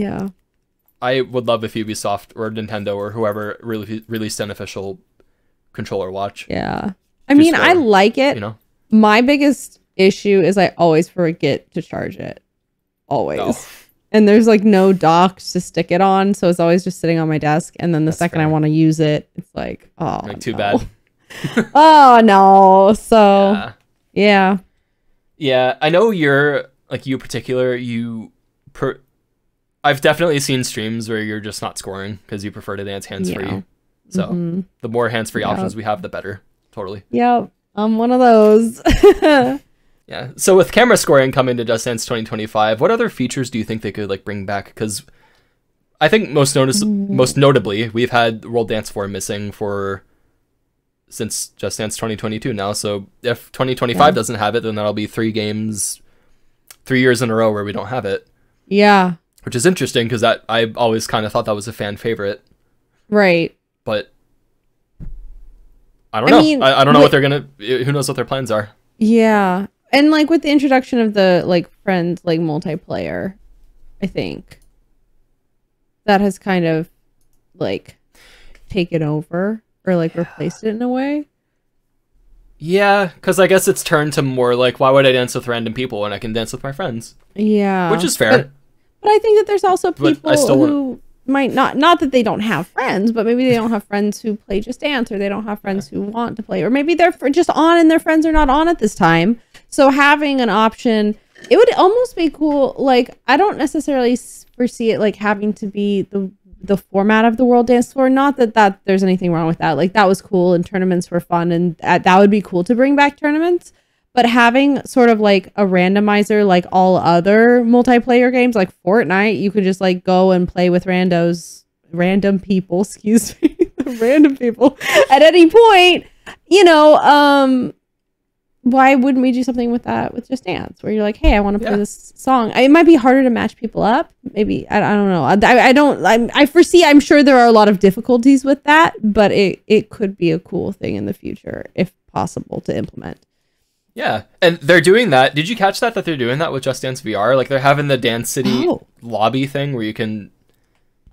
I would love if Ubisoft or Nintendo or whoever released an official controller watch. Yeah, I mean, I like it. You know, my biggest issue is I always forget to charge it. Always. Oh. And there's like no docks to stick it on, so it's always just sitting on my desk, and then the second I want to use it, it's like, oh, like, too bad. Oh no. So yeah. I know you're like, you particular, I've definitely seen streams where you're just not scoring because you prefer to dance hands-free. So the more hands-free options we have, the better. Totally. Yep. I'm one of those. Yeah. So with camera scoring coming to Just Dance 2025, what other features do you think they could like bring back? Because I think most notably, we've had World Dance 4 missing since Just Dance 2022 now. So if 2025 doesn't have it, then that'll be 3 years in a row where we don't have it. Yeah. Which is interesting because I always kind of thought that was a fan favorite. Right. But I don't know. I don't know what they're gonna. Who knows what their plans are? Yeah. And like with the introduction of the like friend like multiplayer, I think that has kind of like taken over or like replaced it in a way. Yeah, because I guess it's turned to more like, why would I dance with random people when I can dance with my friends? Yeah. Which is fair. But I think that there's also people who might not that they don't have friends, but maybe they don't have friends who play Just Dance, or they don't have friends who want to play, or maybe they're just on and their friends are not on at this time. So having an option, it would almost be cool. Like, I don't necessarily foresee it like having to be the format of the World Dance Tour. Not that there's anything wrong with that. Like, that was cool and tournaments were fun, and that would be cool to bring back tournaments. But having sort of like a randomizer, like all other multiplayer games, like Fortnite, you could just like go and play with random people, excuse me, random people at any point, you know, why wouldn't we do something with that with Just Dance, where you're like, hey, I want to play this song. It might be harder to match people up. Maybe, I don't know. I foresee, I'm sure there are a lot of difficulties with that, but it could be a cool thing in the future if possible to implement. Yeah, and they're doing that. Did you catch that they're doing that with Just Dance VR? Like, they're having the Dance City lobby thing where you can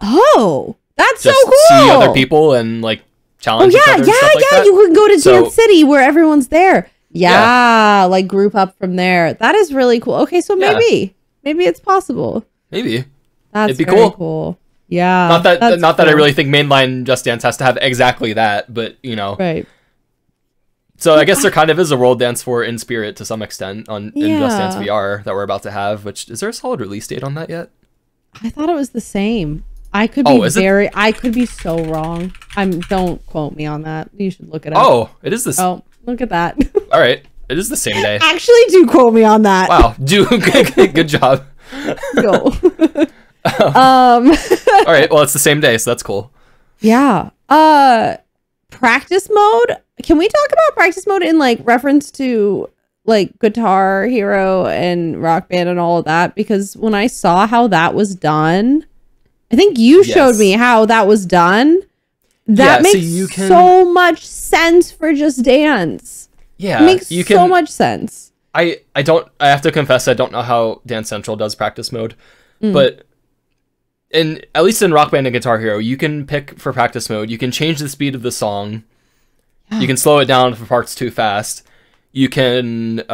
that's so cool. See other people and like challenge each other and stuff like that. You can go to Dance City where everyone's there. Like group up from there. That is really cool. Okay, so maybe it's possible. Maybe it'd be cool. Yeah. Not that I really think mainline Just Dance has to have exactly that, but you know. Right. So I guess there kind of is a World Dance 4 in spirit to some extent in Just Dance VR that we're about to have. Which, is there a solid release date on that yet? I thought it was the same. I could be I could be so wrong. Don't quote me on that. You should look it up. Oh, it is this. Oh, look at that. All right, it is the same day. Actually, do quote me on that. Wow, good job. Go. All right, well, it's the same day, so that's cool. Yeah. Practice mode. Can we talk about practice mode in like reference to like Guitar Hero and Rock Band and all of that? Because when I saw how that was done, I think you showed me how that was done. That makes so much sense for Just Dance. Yeah, it makes so much sense. I have to confess, I don't know how Dance Central does practice mode, but at least in Rock Band and Guitar Hero, you can pick for practice mode. You can change the speed of the song. You can slow it down if a part's too fast. You can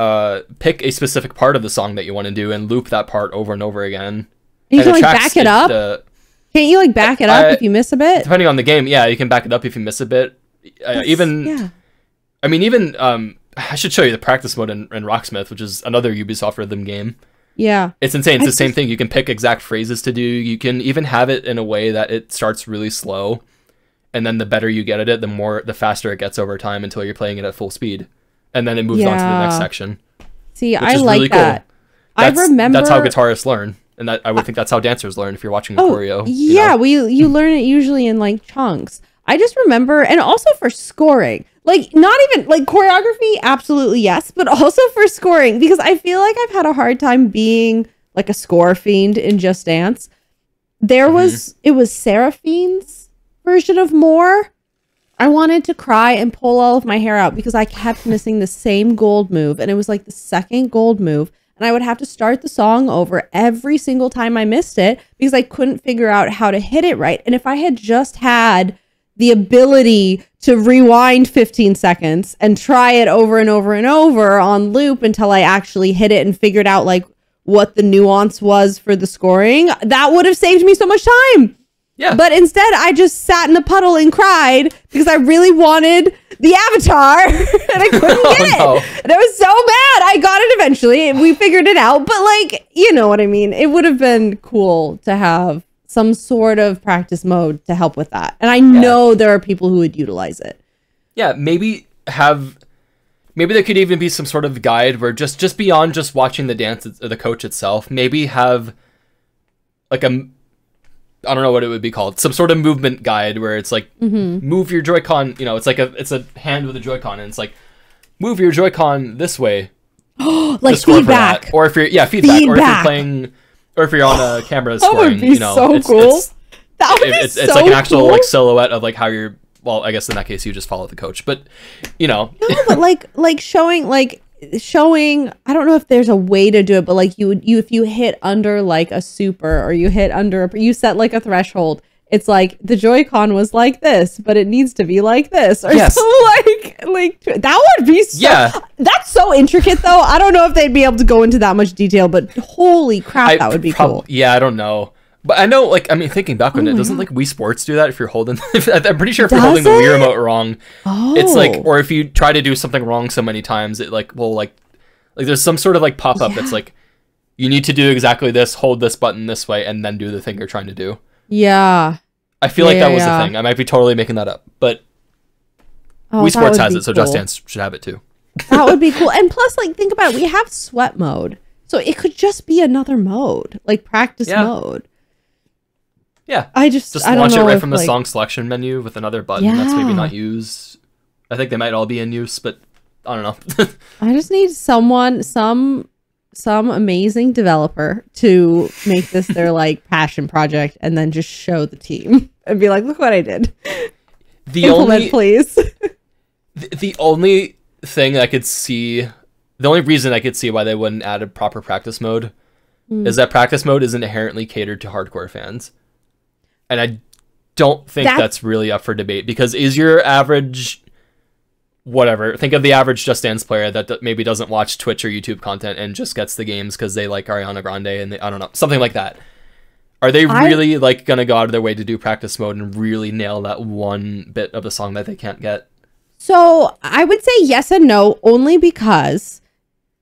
pick a specific part of the song that you want to do and loop that part over and over again. You can like back it up? Can't you like back it up if you miss a bit? Depending on the game, yeah, you can back it up if you miss a bit. I mean, even I should show you the practice mode in Rocksmith, which is another Ubisoft rhythm game. Yeah. It's insane. It's the same thing. You can pick exact phrases to do. You can even have it in a way that it starts really slow, and then the better you get at it, the faster it gets over time until you're playing it at full speed, and then it moves on to the next section. See, I like really that. Cool. I remember that's how guitarists learn, and that I would think that's how dancers learn if you're watching the choreo. Yeah, you learn it usually in like chunks. I just remember, and also for scoring. Like, not even, like, choreography, absolutely yes, but also for scoring, because I feel like I've had a hard time being, like, a score fiend in Just Dance. It was Seraphine's version of More. I wanted to cry and pull all of my hair out because I kept missing the same gold move, and it was, like, the second gold move, and I would have to start the song over every single time I missed it because I couldn't figure out how to hit it right. And if I had just had the ability to rewind 15 seconds and try it over and over and over on loop until I actually hit it and figured out like what the nuance was for the scoring, that would have saved me so much time. Yeah. But instead, I just sat in a puddle and cried because I really wanted the avatar and I couldn't get it. No. And I was so mad. I got it eventually. We figured it out. But like, you know what I mean? It would have been cool to have some sort of practice mode to help with that. And I know there are people who would utilize it. Yeah, maybe there could even be some sort of guide where just beyond just watching the dance, the coach itself, maybe have like I don't know what it would be called, some sort of movement guide where it's like move your Joy-Con, it's a hand with a Joy-Con and it's like move your Joy-Con this way. Like feedback. Or if you're feedback. Or if you're playing, or if you're on a camera scoring, that would be so cool. That would be it's like an actual like silhouette of like how you're. Well, I guess in that case you just follow the coach, but No, but like showing. I don't know if there's a way to do it, but like if you hit under like a super or you hit under you set like a threshold. It's like the Joy-Con was like this, but it needs to be like this. Or yes. So like that would be so, that's so intricate though. I don't know if they'd be able to go into that much detail, but holy crap, that would be cool. Yeah, I don't know. But I know, thinking back on it, doesn't like Wii Sports do that if you're holding... I'm pretty sure if you're holding the Wii remote wrong, it's like... Or if you try to do something wrong so many times, it there's some sort of like pop-up that's like, you need to do exactly this, hold this button this way, and then do the thing you're trying to do. Yeah. I feel like that was the thing. I might be totally making that up, but Wii Sports has it, so Just Dance should have it too. That would be cool. And plus, like, think about it. We have sweat mode, so it could just be another mode, like practice mode. Yeah. I don't launch know it right from the song selection menu with another button that's maybe not used. I think they might all be in use, but I don't know. I just need some amazing developer to make this their like passion project and then just show the team and be like, look what I did. Please. The only thing I could see, the only reason I could see why they wouldn't add a proper practice mode is that practice mode isn't inherently catered to hardcore fans. And I don't think that's really up for debate, because is your average, whatever, think of the average Just Dance player that maybe doesn't watch Twitch or YouTube content and just gets the games because they like Ariana Grande and I don't know, something like that. Are they really like going to go out of their way to do practice mode and really nail that one bit of the song that they can't get? So I would say yes and no, only because,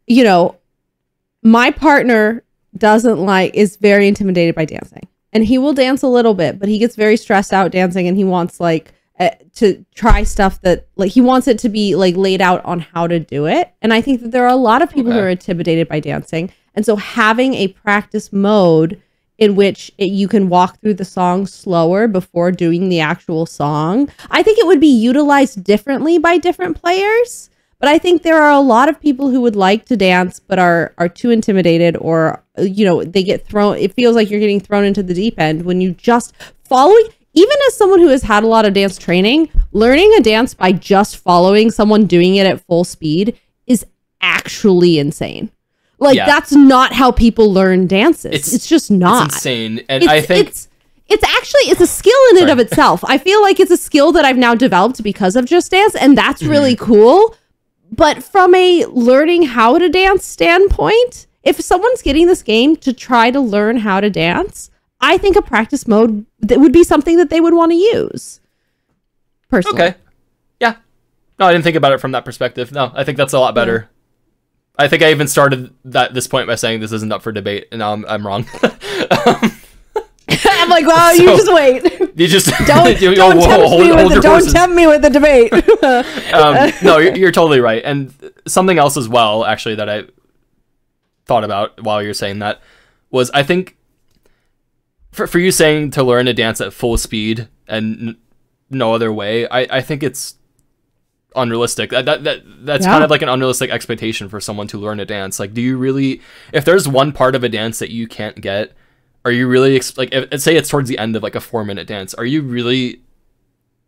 my partner is very intimidated by dancing. And he will dance a little bit, but he gets very stressed out dancing, and he wants to try stuff that he wants it to be like laid out on how to do it. And I think that there are a lot of people who are intimidated by dancing. And so having a practice mode in which you can walk through the song slower before doing the actual song, I think it would be utilized differently by different players. But I think there are a lot of people who would like to dance but are too intimidated, or they get thrown. It feels like you're getting thrown into the deep end when you just following. Even as someone who has had a lot of dance training, learning a dance by just following someone doing it at full speed is actually insane. That's not how people learn dances. It's just not. It's insane. And I think it's a skill in and of itself. I feel like it's a skill that I've now developed because of Just Dance, and that's really cool. But from a learning how to dance standpoint, if someone's getting this game to try to learn how to dance, I think a practice mode that would be something that they would want to use. Personally. Okay. Yeah. No, I didn't think about it from that perspective. No, I think that's a lot better. I think I even started this point by saying this isn't up for debate, and now I'm wrong. I'm like, wow, you just wait. You just don't tempt me with the debate. No, you're totally right. And something else as well, actually, that I thought about while you're saying that was, I think, for you saying to learn to dance at full speed and no other way, I think it's unrealistic. That's kind of like an unrealistic expectation for someone to learn to dance. Like, do you really, if there's one part of a dance that you can't get, are you really say it's towards the end of like a 4-minute dance, are you really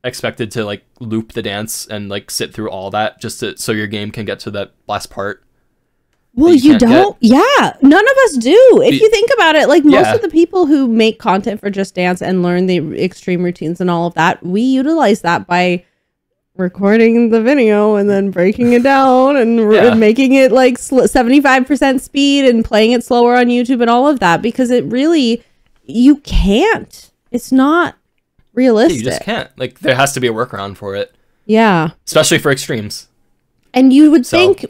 expected to like loop the dance and like sit through all that just so your game can get to that last part? Well, you don't. Yeah, none of us do. If you think about it, like most of the people who make content for Just Dance and learn the extreme routines and all of that, we utilize that by recording the video and then breaking it down and making it like 75% speed and playing it slower on YouTube and all of that, because it really, you can't. It's not realistic. You just can't. Like, there has to be a workaround for it. Yeah. Especially for extremes. And you would think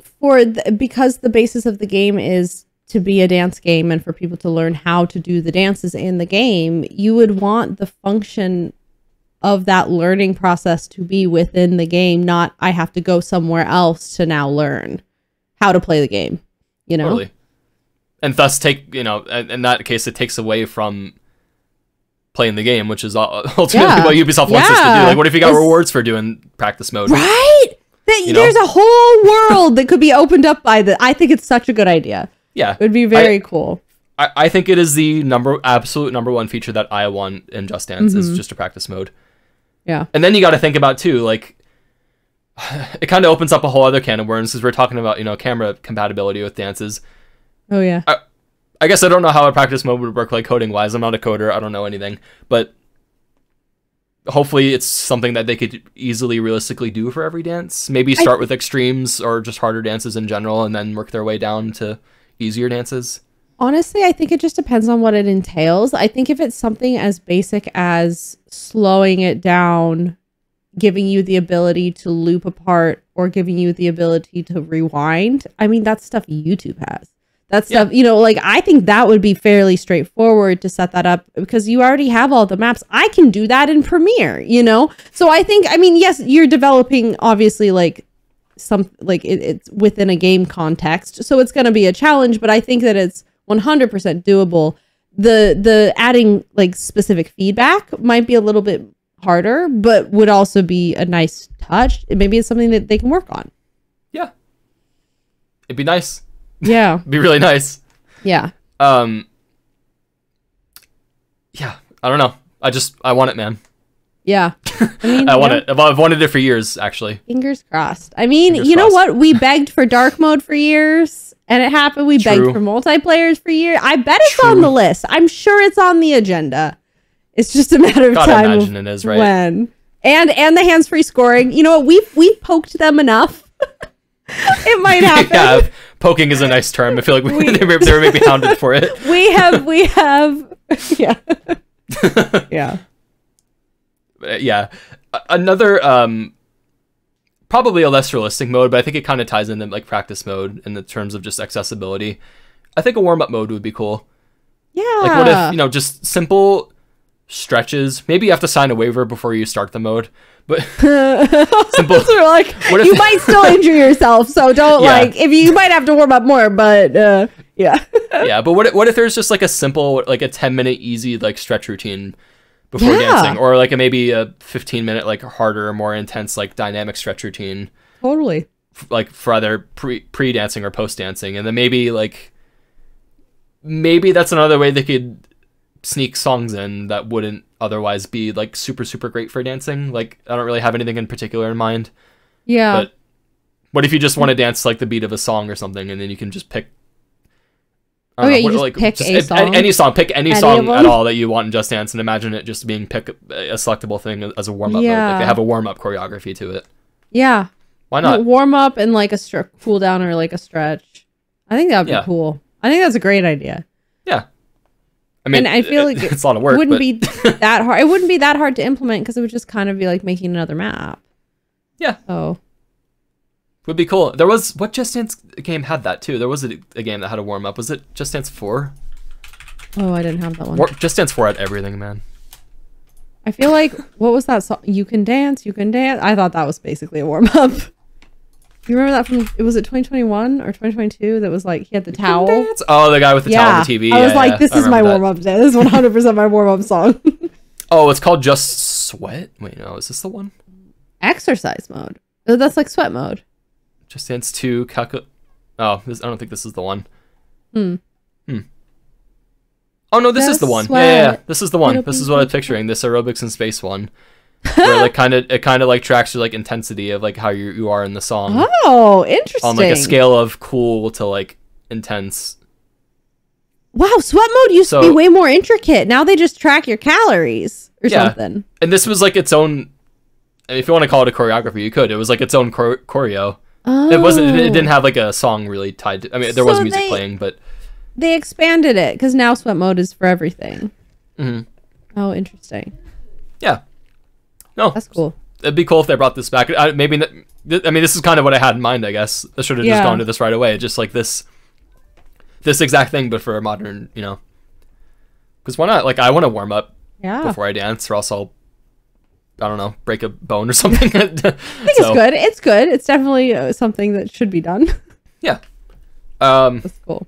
because the basis of the game is to be a dance game and for people to learn how to do the dances in the game, you would want the function of that learning process to be within the game, not I have to go somewhere else to now learn how to play the game, you know? Totally. And thus in that case, it takes away from playing the game, which is ultimately what Ubisoft wants us to do. Like, what if you got rewards for doing practice mode? Right? There's a whole world that could be opened up by I think it's such a good idea. Yeah. It would be very cool. I think it is the absolute number one feature that I want in Just Dance is just a practice mode. Yeah. And then you got to think about too, like, it kind of opens up a whole other can of worms because we're talking about, camera compatibility with dances. Oh yeah. I guess I don't know how a practice mode would work, like, coding wise. I'm not a coder. I don't know anything, but hopefully it's something that they could easily realistically do for every dance. Maybe start with extremes or just harder dances in general and then work their way down to easier dances. Honestly, I think it just depends on what it entails. I think if it's something as basic as slowing it down, giving you the ability to loop a part or giving you the ability to rewind, I mean, that's stuff YouTube has. That's stuff, like, I think that would be fairly straightforward to set that up because you already have all the maps. I can do that in Premiere, So I think, yes, you're developing, obviously, like, it's within a game context. So it's going to be a challenge, but I think that it's 100% doable. The adding like specific feedback might be a little bit harder, but would also be a nice touch. Maybe it's something that they can work on. Yeah. It'd be nice. Yeah. It'd be really nice. Yeah. Yeah. I don't know. I want it, man. Yeah. I want it. I've wanted it for years, actually. Fingers crossed. You know what? We begged for dark mode for years. And it happened. We begged for multiplayers for years. I bet it's on the list. I'm sure it's on the agenda. It's just a matter of time. Imagine it is, right? When. And the hands-free scoring. You know what? We've poked them enough. It might happen. Yeah, poking is a nice term. I feel like they were maybe hounded for it. We have. Yeah. Yeah. Yeah. Another probably a less realistic mode, but I think it kind of ties into like practice mode in the terms of just accessibility. I think a warm-up mode would be cool. Yeah. Like, what if, just simple stretches. Maybe you have to sign a waiver before you start the mode, but simple. So like, you might still injure yourself, so don't if you might have to warm up more, but yeah. Yeah, but what if there's just like a simple, like a 10-minute easy like stretch routine before dancing, or like maybe a 15-minute like harder, more intense like dynamic stretch routine. Totally. Like for either pre-dancing or post-dancing, and then maybe that's another way they could sneak songs in that wouldn't otherwise be like super super great for dancing. Like, I don't really have anything in particular in mind. Yeah. But what if you just want to dance like the beat of a song or something, and then you can just pick. Pick a song. Any song. Pick any song at all that you want in Just Dance, and imagine it just being a selectable thing as a warm up. Yeah. Like, they have a warm up choreography to it. Yeah. Why not? Warm up and like a cool down or like a stretch. I think that would be cool. I think that's a great idea. Yeah. I mean, and I feel like it's a lot of work. It wouldn't be that hard. It wouldn't be that hard to implement because it would just kind of be like making another map. Yeah. So Would be cool. There was what Just Dance game had that too. There was a game that had a warm up. Was it Just Dance 4? Oh, I didn't have that one. Just Dance 4 had everything, man. I feel like what was that song? You Can Dance, You Can Dance. I thought that was basically a warm up. You remember that from? It was it 2021 or 2022? That was like he had the towel. Oh, the guy with the towel on the TV. I was like, this is my warm up day. This is 100% my warm up song. Oh, it's called Just Sweat. Wait, no, is this the one? Exercise mode. Oh, that's like sweat mode. Just Dance 2. I don't think this is the one. Oh no, this is the one. Yeah, this is the one. This is what I'm picturing. This aerobics in space one, where like it kind of like tracks your like intensity of like how you are in the song. Oh, interesting. On like a scale of cool to like intense. Wow, sweat mode used to be way more intricate. Now they just track your calories or something. And this was like its own. If you want to call it a choreography, you could. It was like its own choreo. Oh. It wasn't. It didn't have like a song really tied to. I mean, there was music playing, but they expanded it because now sweat mode is for everything. Mm-hmm. Oh, interesting. Yeah. No, that's cool. It'd be cool if they brought this back. I mean, this is kind of what I had in mind. I guess I should have just gone to this right away. Just like this exact thing, but for a modern, Because why not? Like, I want to warm up before I dance, or else I don't know, break a bone or something. I think it's good. It's good. It's definitely something that should be done. Yeah. That's cool.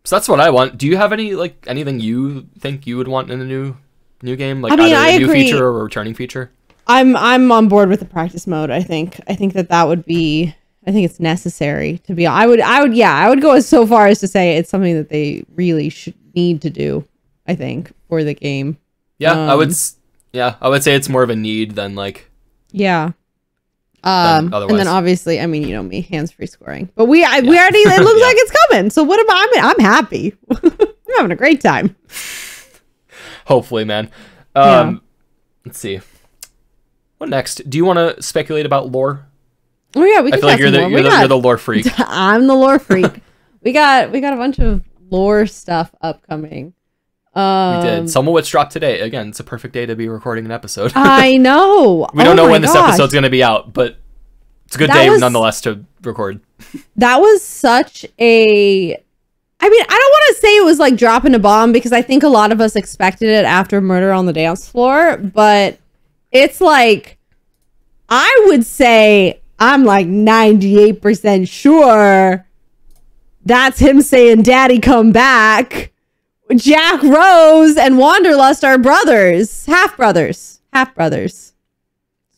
So that's what I want. Do you have anything you think you would want in a new game? Like, I either a agree. New feature or a returning feature? I'm on board with the practice mode. I think that would be. I think it's necessary to be. I would go so far as to say it's something that they really should need to do. I think for the game. Yeah, I would say it's more of a need than like. Yeah. And then obviously, I mean, me, hands-free scoring. But we already. It looks like it's coming. So what about? I'm happy. I'm having a great time. Hopefully, man. Let's see. What next? Do you want to speculate about lore? Oh yeah, we can. I feel like you're the lore freak. I'm the lore freak. we got a bunch of lore stuff upcoming. We did. Summerwitch dropped today. Again, it's a perfect day to be recording an episode. I know. We don't know when this episode's going to be out, but it's a good day nonetheless to record. That was such a. I mean, I don't want to say it was like dropping a bomb because I think a lot of us expected it after Murder on the Dance Floor, but it's like, I would say I'm like 98% sure that's him saying, "Daddy, come back." Jack Rose and Wanderlust are brothers, half brothers.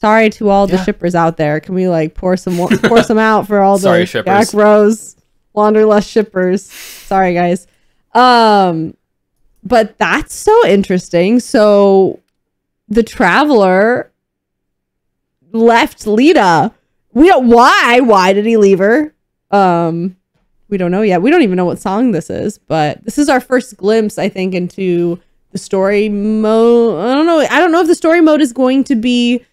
Sorry to all the shippers out there. Can we like pour some out for all the Jack Rose, Wanderlust shippers? Sorry, guys. But that's so interesting. So the Traveler left Lita. We don't why did he leave her? We don't know yet. We don't even know what song this is, but this is our first glimpse, I think, into the story mode. I don't know. I don't know if the story mode is going to be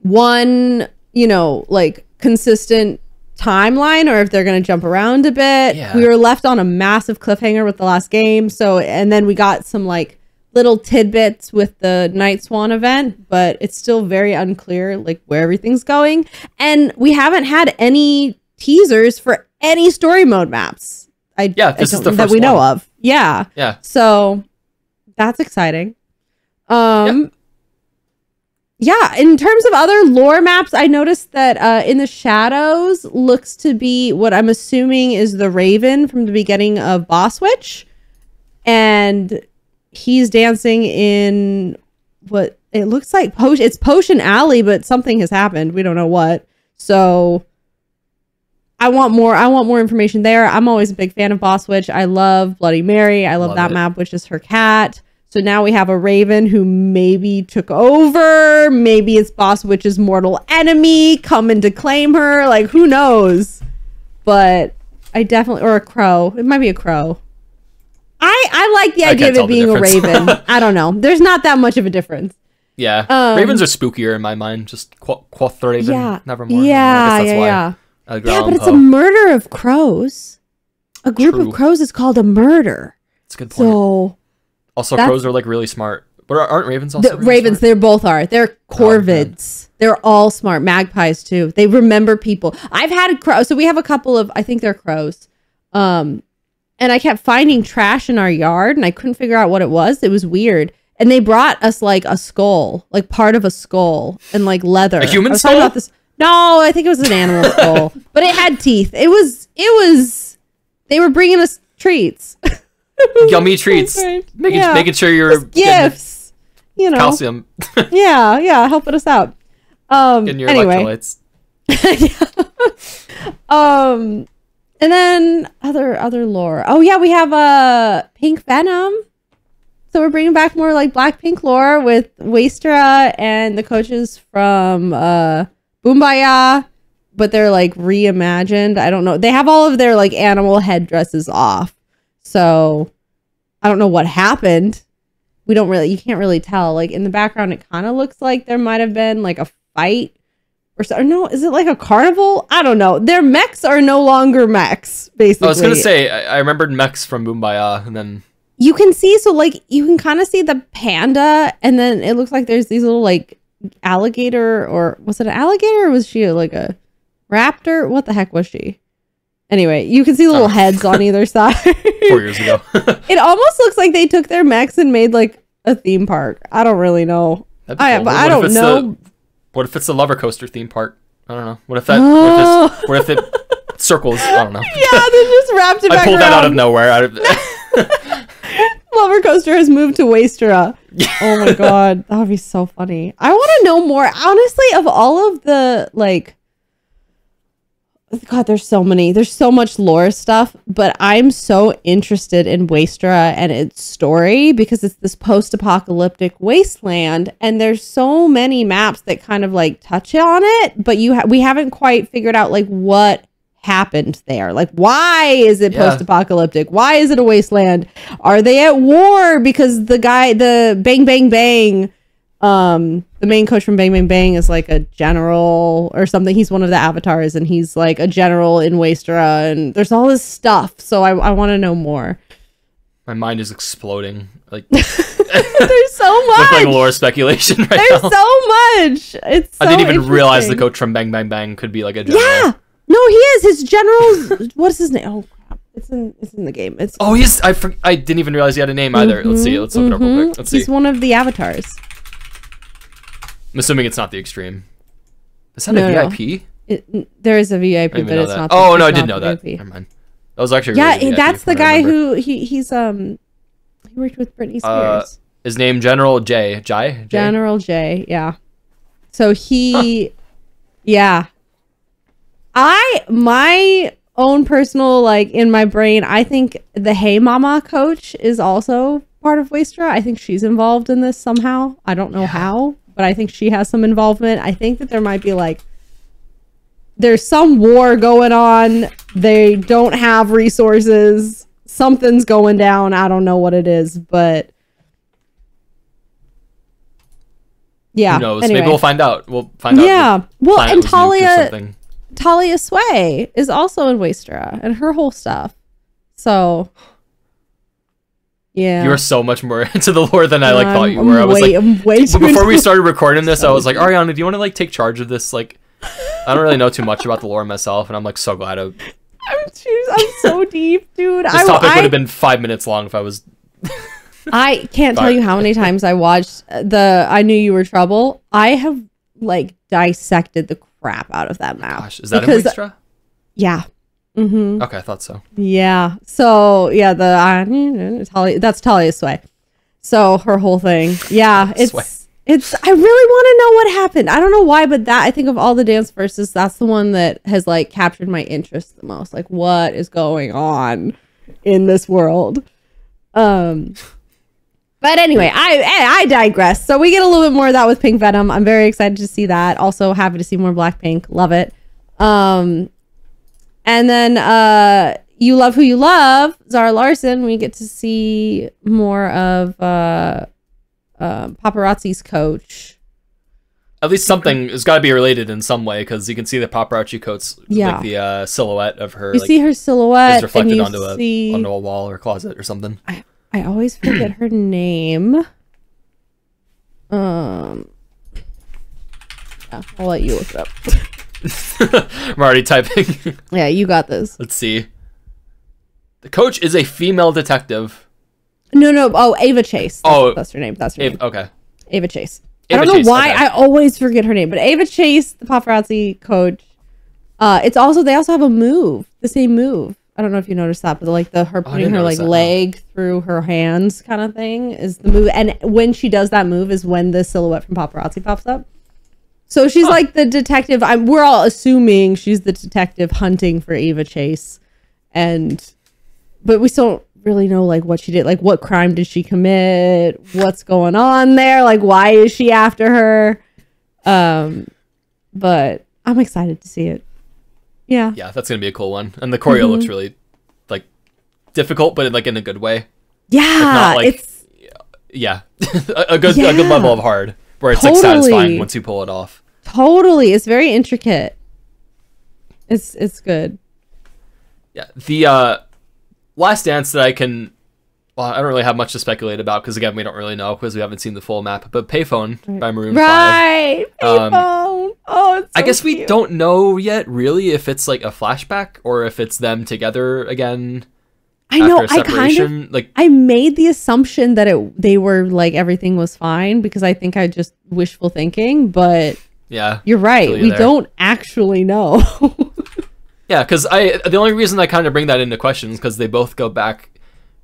one, like consistent timeline, or if they're going to jump around a bit. Yeah. We were left on a massive cliffhanger with the last game. And then we got some like little tidbits with the Night Swan event, but it's still very unclear like where everything's going. And we haven't had any teasers for any story mode maps. This is the first that we know one. of. Yeah. Yeah. So that's exciting. Yeah, in terms of other lore maps, I noticed that In the Shadows looks to be what I'm assuming is the Raven from the beginning of Boss Witch. And he's dancing in what it looks like it's Potion Alley, but something has happened. We don't know what. So I want more information there. I'm always a big fan of Boss Witch. I love Bloody Mary. I love that map, which is her cat. So now we have a Raven who maybe took over. Maybe it's Boss Witch's mortal enemy coming to claim her. Like, who knows? But I definitely, or a crow. It might be a crow. I like the idea of it being a Raven. I don't know. There's not that much of a difference. Yeah. Ravens are spookier in my mind. Just Quoth Raven. Yeah. Nevermore. Yeah, but it's a murder of crows. A group of crows is called a murder. That's a good point. So also, crows are like really smart. But aren't ravens also Ravens? smart? They both are. They're corvids. They're all smart. Magpies too. They remember people. I've had crows. So we have a couple of, I think they're crows. And I kept finding trash in our yard and I couldn't figure out what it was. It was weird. And they brought us like a skull, like part of a skull and like leather. A human I was skull? talking about this. No, I think it was an animal skull, but it had teeth. It was, they were bringing us treats. Yummy treats. Making sure you're just gifts, you know, calcium. yeah, helping us out. Getting your electrolytes. And then other lore. Oh yeah, we have pink venom. So we're bringing back more like Blackpink lore with Waestra and the coaches from Boombaya, but they're like reimagined. I don't know. They have all of their like animal headdresses off. So I don't know what happened. You can't really tell. Like in the background, it kind of looks like there might have been like a fight or so. Or no, is it like a carnival? I don't know. Their mechs are no longer mechs, basically. I was going to say, I remembered mechs from Boombaya and then... You can see, so like you can kind of see the panda and then it looks like there's these little like alligator, or was it an alligator or was she like a raptor? What the heck was she? Anyway, you can see little heads on either side. 4 years ago. It almost looks like they took their mechs and made like a theme park. I don't really know. But I don't know. What if it's the Lover Coaster theme park? I don't know. What if it circles? I don't know. Yeah, they just wrapped it back I pulled around. that out of nowhere. Lover Coaster has moved to Waestra. Oh my god, that would be so funny. I want to know more. Honestly, of all of the like, God, there's so much lore stuff. But I'm so interested in Waestra and its story because it's this post-apocalyptic wasteland, and there's so many maps that kind of like touch on it. But we haven't quite figured out like what happened there. Like, why is it post-apocalyptic? Why is it a wasteland? Are they at war because the Bang Bang Bang, the main coach from Bang Bang Bang is like a general or something. He's one of the avatars and he's like a general in Waestra, and there's all this stuff. So I want to know more. My mind is exploding. Like there's so much. With like lore speculation right there's now. so much. It's so I didn't even realize the coach from Bang Bang Bang could be like a general. Yeah. No, he is. His general. What's his name? Oh crap! It's in the game. I didn't even realize he had a name either. Let's see. Let's look it up real quick. Let's see. He's one of the avatars. I'm assuming it's not the extreme. Is that a VIP? There is a VIP, but it's not. Oh no, I didn't know that. Never mind. That was actually really that's the guy who he worked with Britney Spears. His name General Jai. General J. Yeah. So he, yeah. My own personal, like in my brain, I think the Hey Mama coach is also part of Waestra. I think she's involved in this somehow. I don't know how, but I think she has some involvement. I think that there might be like, there's some war going on. They don't have resources. Something's going down. I don't know what it is, but yeah. Who knows? Anyway. Maybe we'll find out. We'll find out. Yeah. Well, and Talia Sway is also in Waestra and her whole stuff. So, yeah. You are so much more into the lore than I thought you were. I'm way too before we started recording this, I was like, Ariana, do you want to like take charge of this? Like, I don't really know too much about the lore myself, and I'm like so glad I'm so deep, dude. This topic would have been 5 minutes long if I was. I can't tell you how many times I watched I Knew You Were Trouble. I have like dissected the crap out of that map. Gosh, is that in Waestra? Yeah. Mm-hmm. Okay, I thought so. Yeah. So yeah, that's Talia Sway. So her whole thing. Yeah, it's I really want to know what happened. I don't know why, but that I think of all the dance verses, that's the one that has like captured my interest the most. Like, what is going on in this world? But anyway, I digress. So we get a little bit more of that with Pink Venom. I'm very excited to see that. Also happy to see more Blackpink. Love it. And then You Love Who You Love, Zara Larsson. We get to see more of Paparazzi's coach. At least something has got to be related in some way, because you can see the paparazzi coats, like the silhouette of her. You see her silhouette is reflected onto a wall or closet or something. I always forget her name. Yeah, I'll let you look it up. I'm already typing. Yeah, you got this. Let's see. The coach is a female detective. No. Oh, Ava Chase. That's her name. That's her name. Okay. Ava Chase. Ava I don't Chase, know why okay. I always forget her name, but Ava Chase, the paparazzi coach. They also have a move, the same move. I don't know if you noticed that, but like her putting her like leg through her hands kind of thing is the move. And when she does that move is when the silhouette from paparazzi pops up. So she's like the detective. We're all assuming she's the detective hunting for Ava Chase, but we still don't really know like what she did, like what crime did she commit, what's going on there, like why is she after her? But I'm excited to see it. Yeah, that's gonna be a cool one, and the choreo looks really like difficult, but like in a good way. Yeah, it's a good level of hard, where it's like satisfying once you pull it off. Totally, it's very intricate. It's good. Yeah, the last dance that I don't really have much to speculate about because again we don't really know because we haven't seen the full map. But Payphone by Maroon 5. Right, Payphone. It's so I guess cute. we don't know yet really if it's like a flashback or if it's them together again. I know. I made the assumption that they were like everything was fine because I think I just wishful thinking, but yeah, you're right. We don't actually know. Yeah, because the only reason I kind of bring that into question is because they both go back.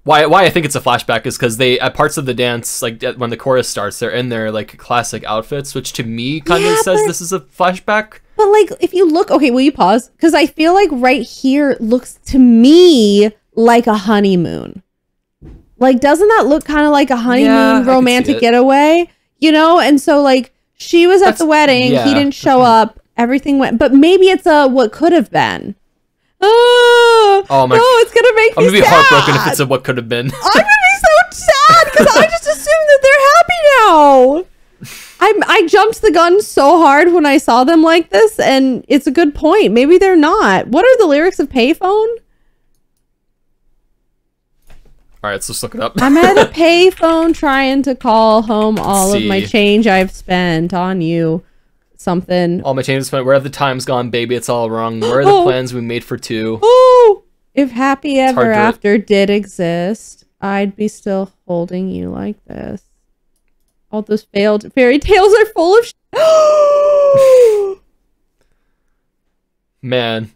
Why I think it's a flashback is because they at parts of the dance, like when the chorus starts, they're in their like classic outfits, which to me kind of says this is a flashback. But like if you look, okay, will you pause? Because I feel like right here looks to me like a honeymoon. Like doesn't that look kind of like a honeymoon romantic getaway? You know, and so like she was at the wedding, he didn't show up, everything went, but maybe it's a what could have been. Oh my! No, it's gonna make me. I'm gonna be heartbroken if it's a what could have been. I'm gonna be so sad because I just assumed that they're happy now. I jumped the gun so hard when I saw them like this, and it's a good point. Maybe they're not. What are the lyrics of Payphone? All right, so let's look it up. I'm at a payphone trying to call home all of my change I've spent on you. Something. All my changes spent. Where have the times gone, baby? It's all wrong. Where are the plans we made for two? Oh, if happy ever after did exist, I'd be still holding you like this. All those failed fairy tales are full of. Man.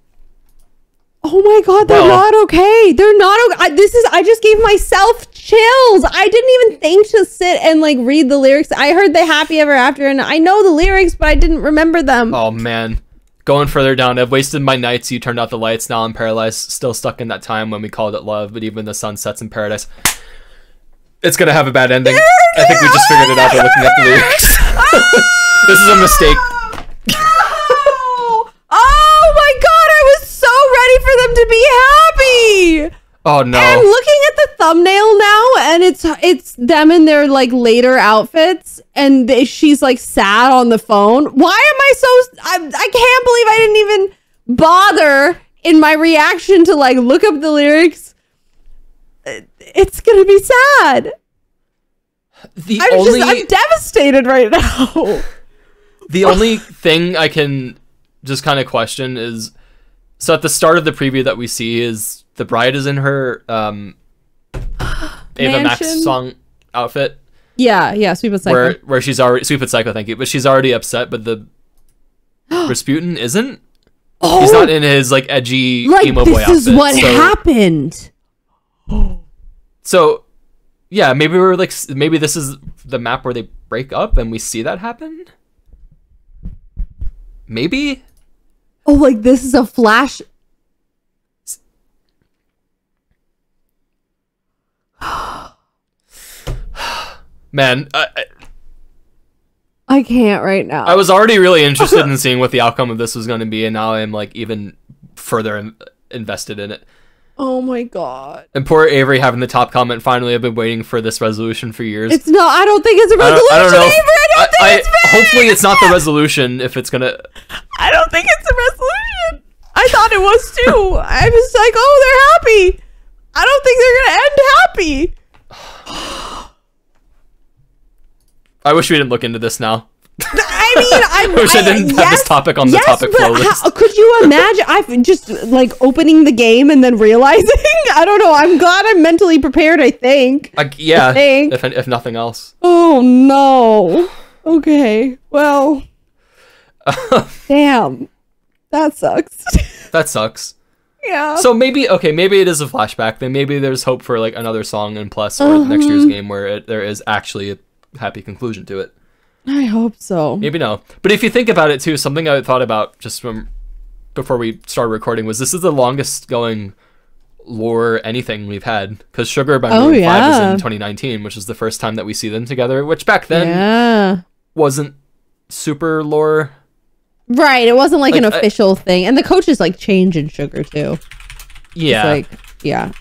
Oh my god, they're not okay. They're not okay. I just gave myself chills. I didn't even think to sit and like read the lyrics. I heard the happy ever after and I know the lyrics, but I didn't remember them. Oh man. Going further down, I've wasted my nights, you turned out the lights, now I'm paralyzed. Still stuck in that time when we called it love, but even the sun sets in paradise. It's gonna have a bad ending. I think we just figured it out by looking at the lyrics. This is a mistake. Oh my god, I was so ready for them to be happy. Oh no. And looking at the thumbnail now, and it's them in their like later outfits, and she's like sad on the phone. Why am I so I can't believe I didn't even bother in my reaction to like look up the lyrics. It's gonna be sad. I'm devastated right now. The only thing I can just kind of question is, so at the start of the preview that we see is the bride is in her Ava Max song outfit. Yeah, Sweet But Psycho. Where she's already Sweet But Psycho, thank you. But she's already upset, but the Rasputin isn't. Oh, he's not in his like edgy emo boy outfit. This is what happened. So, yeah, maybe maybe this is the map where they break up and we see that happen. Maybe. Oh, like this is a flash. Man, I can't right now. I was already really interested in seeing what the outcome of this was going to be, and now I'm like even further invested in it. Oh my god. And poor Avery having the top comment, finally, I've been waiting for this resolution for years. It's not, I don't think it's a resolution, I don't know. Avery! I don't think it's hopefully it's not the resolution if it's gonna... I don't think it's a resolution. I thought it was too. I was like, oh, they're happy. I don't think they're gonna end happy. I wish we didn't look into this now. I I mean, I wish I didn't have this topic on the topic flow list. Could you imagine? I've just like opening the game and then realizing. I don't know. I'm glad I'm mentally prepared. I think. Yeah. I think. If nothing else. Oh no. Okay. Well. Damn. That sucks. That sucks. Yeah. So maybe it is a flashback. Then maybe there's hope for like another song in Plus or next year's game where there is actually a happy conclusion to it. I hope so. Maybe no. But if you think about it too, something I thought about just from before we started recording was this is the longest going lore anything we've had, because Sugar by Maroon 5 is in 2019, which is the first time that we see them together, which back then wasn't super lore. Right, it wasn't like an official thing. And the coaches like change in Sugar too. Yeah. It's like, yeah.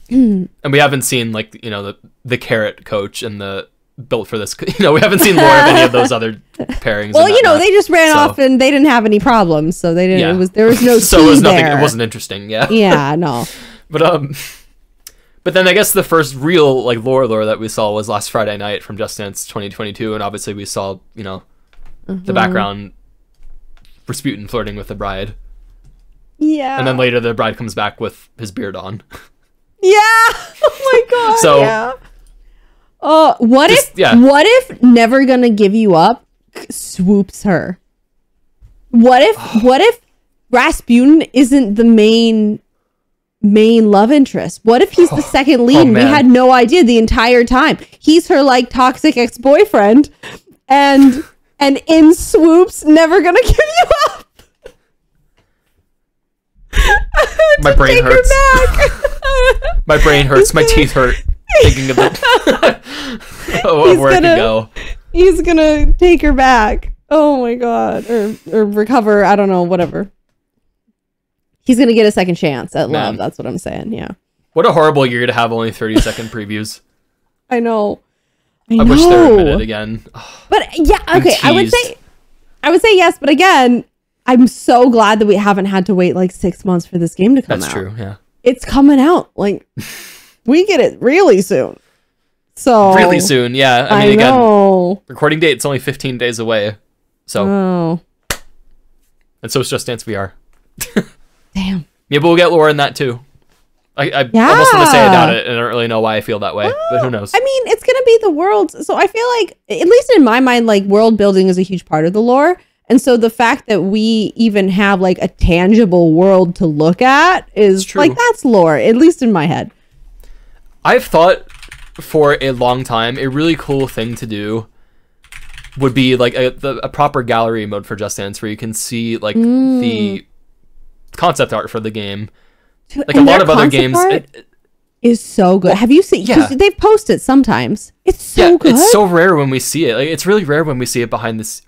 And we haven't seen like, you know, the Carrot coach and the built for this, you know, we haven't seen lore of any of those other pairings. Well, you know, they just ran off and they didn't have any problems, so they didn't. Yeah. There was no so it was nothing. There. It wasn't interesting. Yeah. Yeah. No. But then I guess the first real like lore that we saw was last Friday night from Just Dance 2022, and obviously we saw, you know, the background Rasputin flirting with the bride. Yeah. And then later the bride comes back with his beard on. Yeah. Oh my god. So. Yeah. What if Never Gonna Give You Up swoops her? What if Rasputin isn't the main love interest? What if he's the second lead and we had no idea the entire time? He's her like toxic ex-boyfriend and in swoops Never Gonna Give You Up. My brain hurts. My brain hurts. My teeth hurt. Thinking of it. Where it can go. He's gonna take her back. Oh my god. Or recover. I don't know. Whatever. He's gonna get a second chance at love. That's what I'm saying. Yeah. What a horrible year to have only 30-second previews. I know. I wish they were minute again. But yeah, okay. I would say yes, but again, I'm so glad that we haven't had to wait like 6 months for this game to come out. That's true. Yeah. It's coming out like. We get it really soon. So really soon, yeah. I mean, again, recording date, it's only 15 days away. So and so it's Just Dance VR. Damn. Maybe we'll get lore in that too. I almost want to say I doubt it, and I don't really know why I feel that way, but who knows? I mean, it's gonna be the world. So I feel like, at least in my mind, like world building is a huge part of the lore. And so the fact that we even have like a tangible world to look at is like, that's lore, at least in my head. I've thought for a long time a really cool thing to do would be like a proper gallery mode for Just Dance, where you can see like the concept art for the game. Like a lot of other games is so good. Have you seen? Because they've posted sometimes. It's so good. It's so rare when we see it. Like it's really rare when we see it behind this.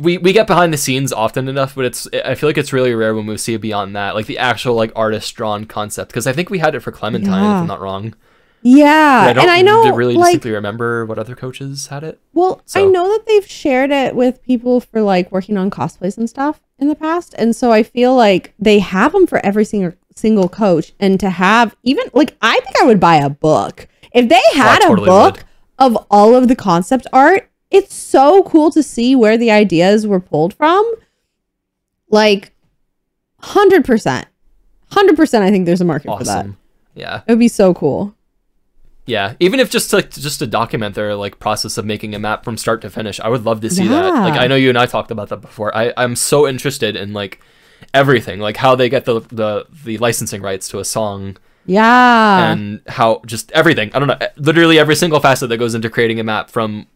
We get behind the scenes often enough, but I feel like it's really rare when we see it beyond that, like the actual like artist drawn concept. Because I think we had it for Clementine, if I'm not wrong. Yeah, and I know really distinctly remember what other coaches had it. Well, I know that they've shared it with people for like working on cosplays and stuff in the past, and so I feel like they have them for every single coach. And to have even like, I think I would buy a book if they had a book of all of the concept art. It's so cool to see where the ideas were pulled from. Like 100%. I think there's a market for that. Yeah. It would be so cool. Yeah. Even if just to document their like process of making a map from start to finish, I would love to see that. Like I know you and I talked about that before. I'm so interested in like everything, like how they get the licensing rights to a song. Yeah. And how just everything. I don't know. Literally every single facet that goes into creating a map, from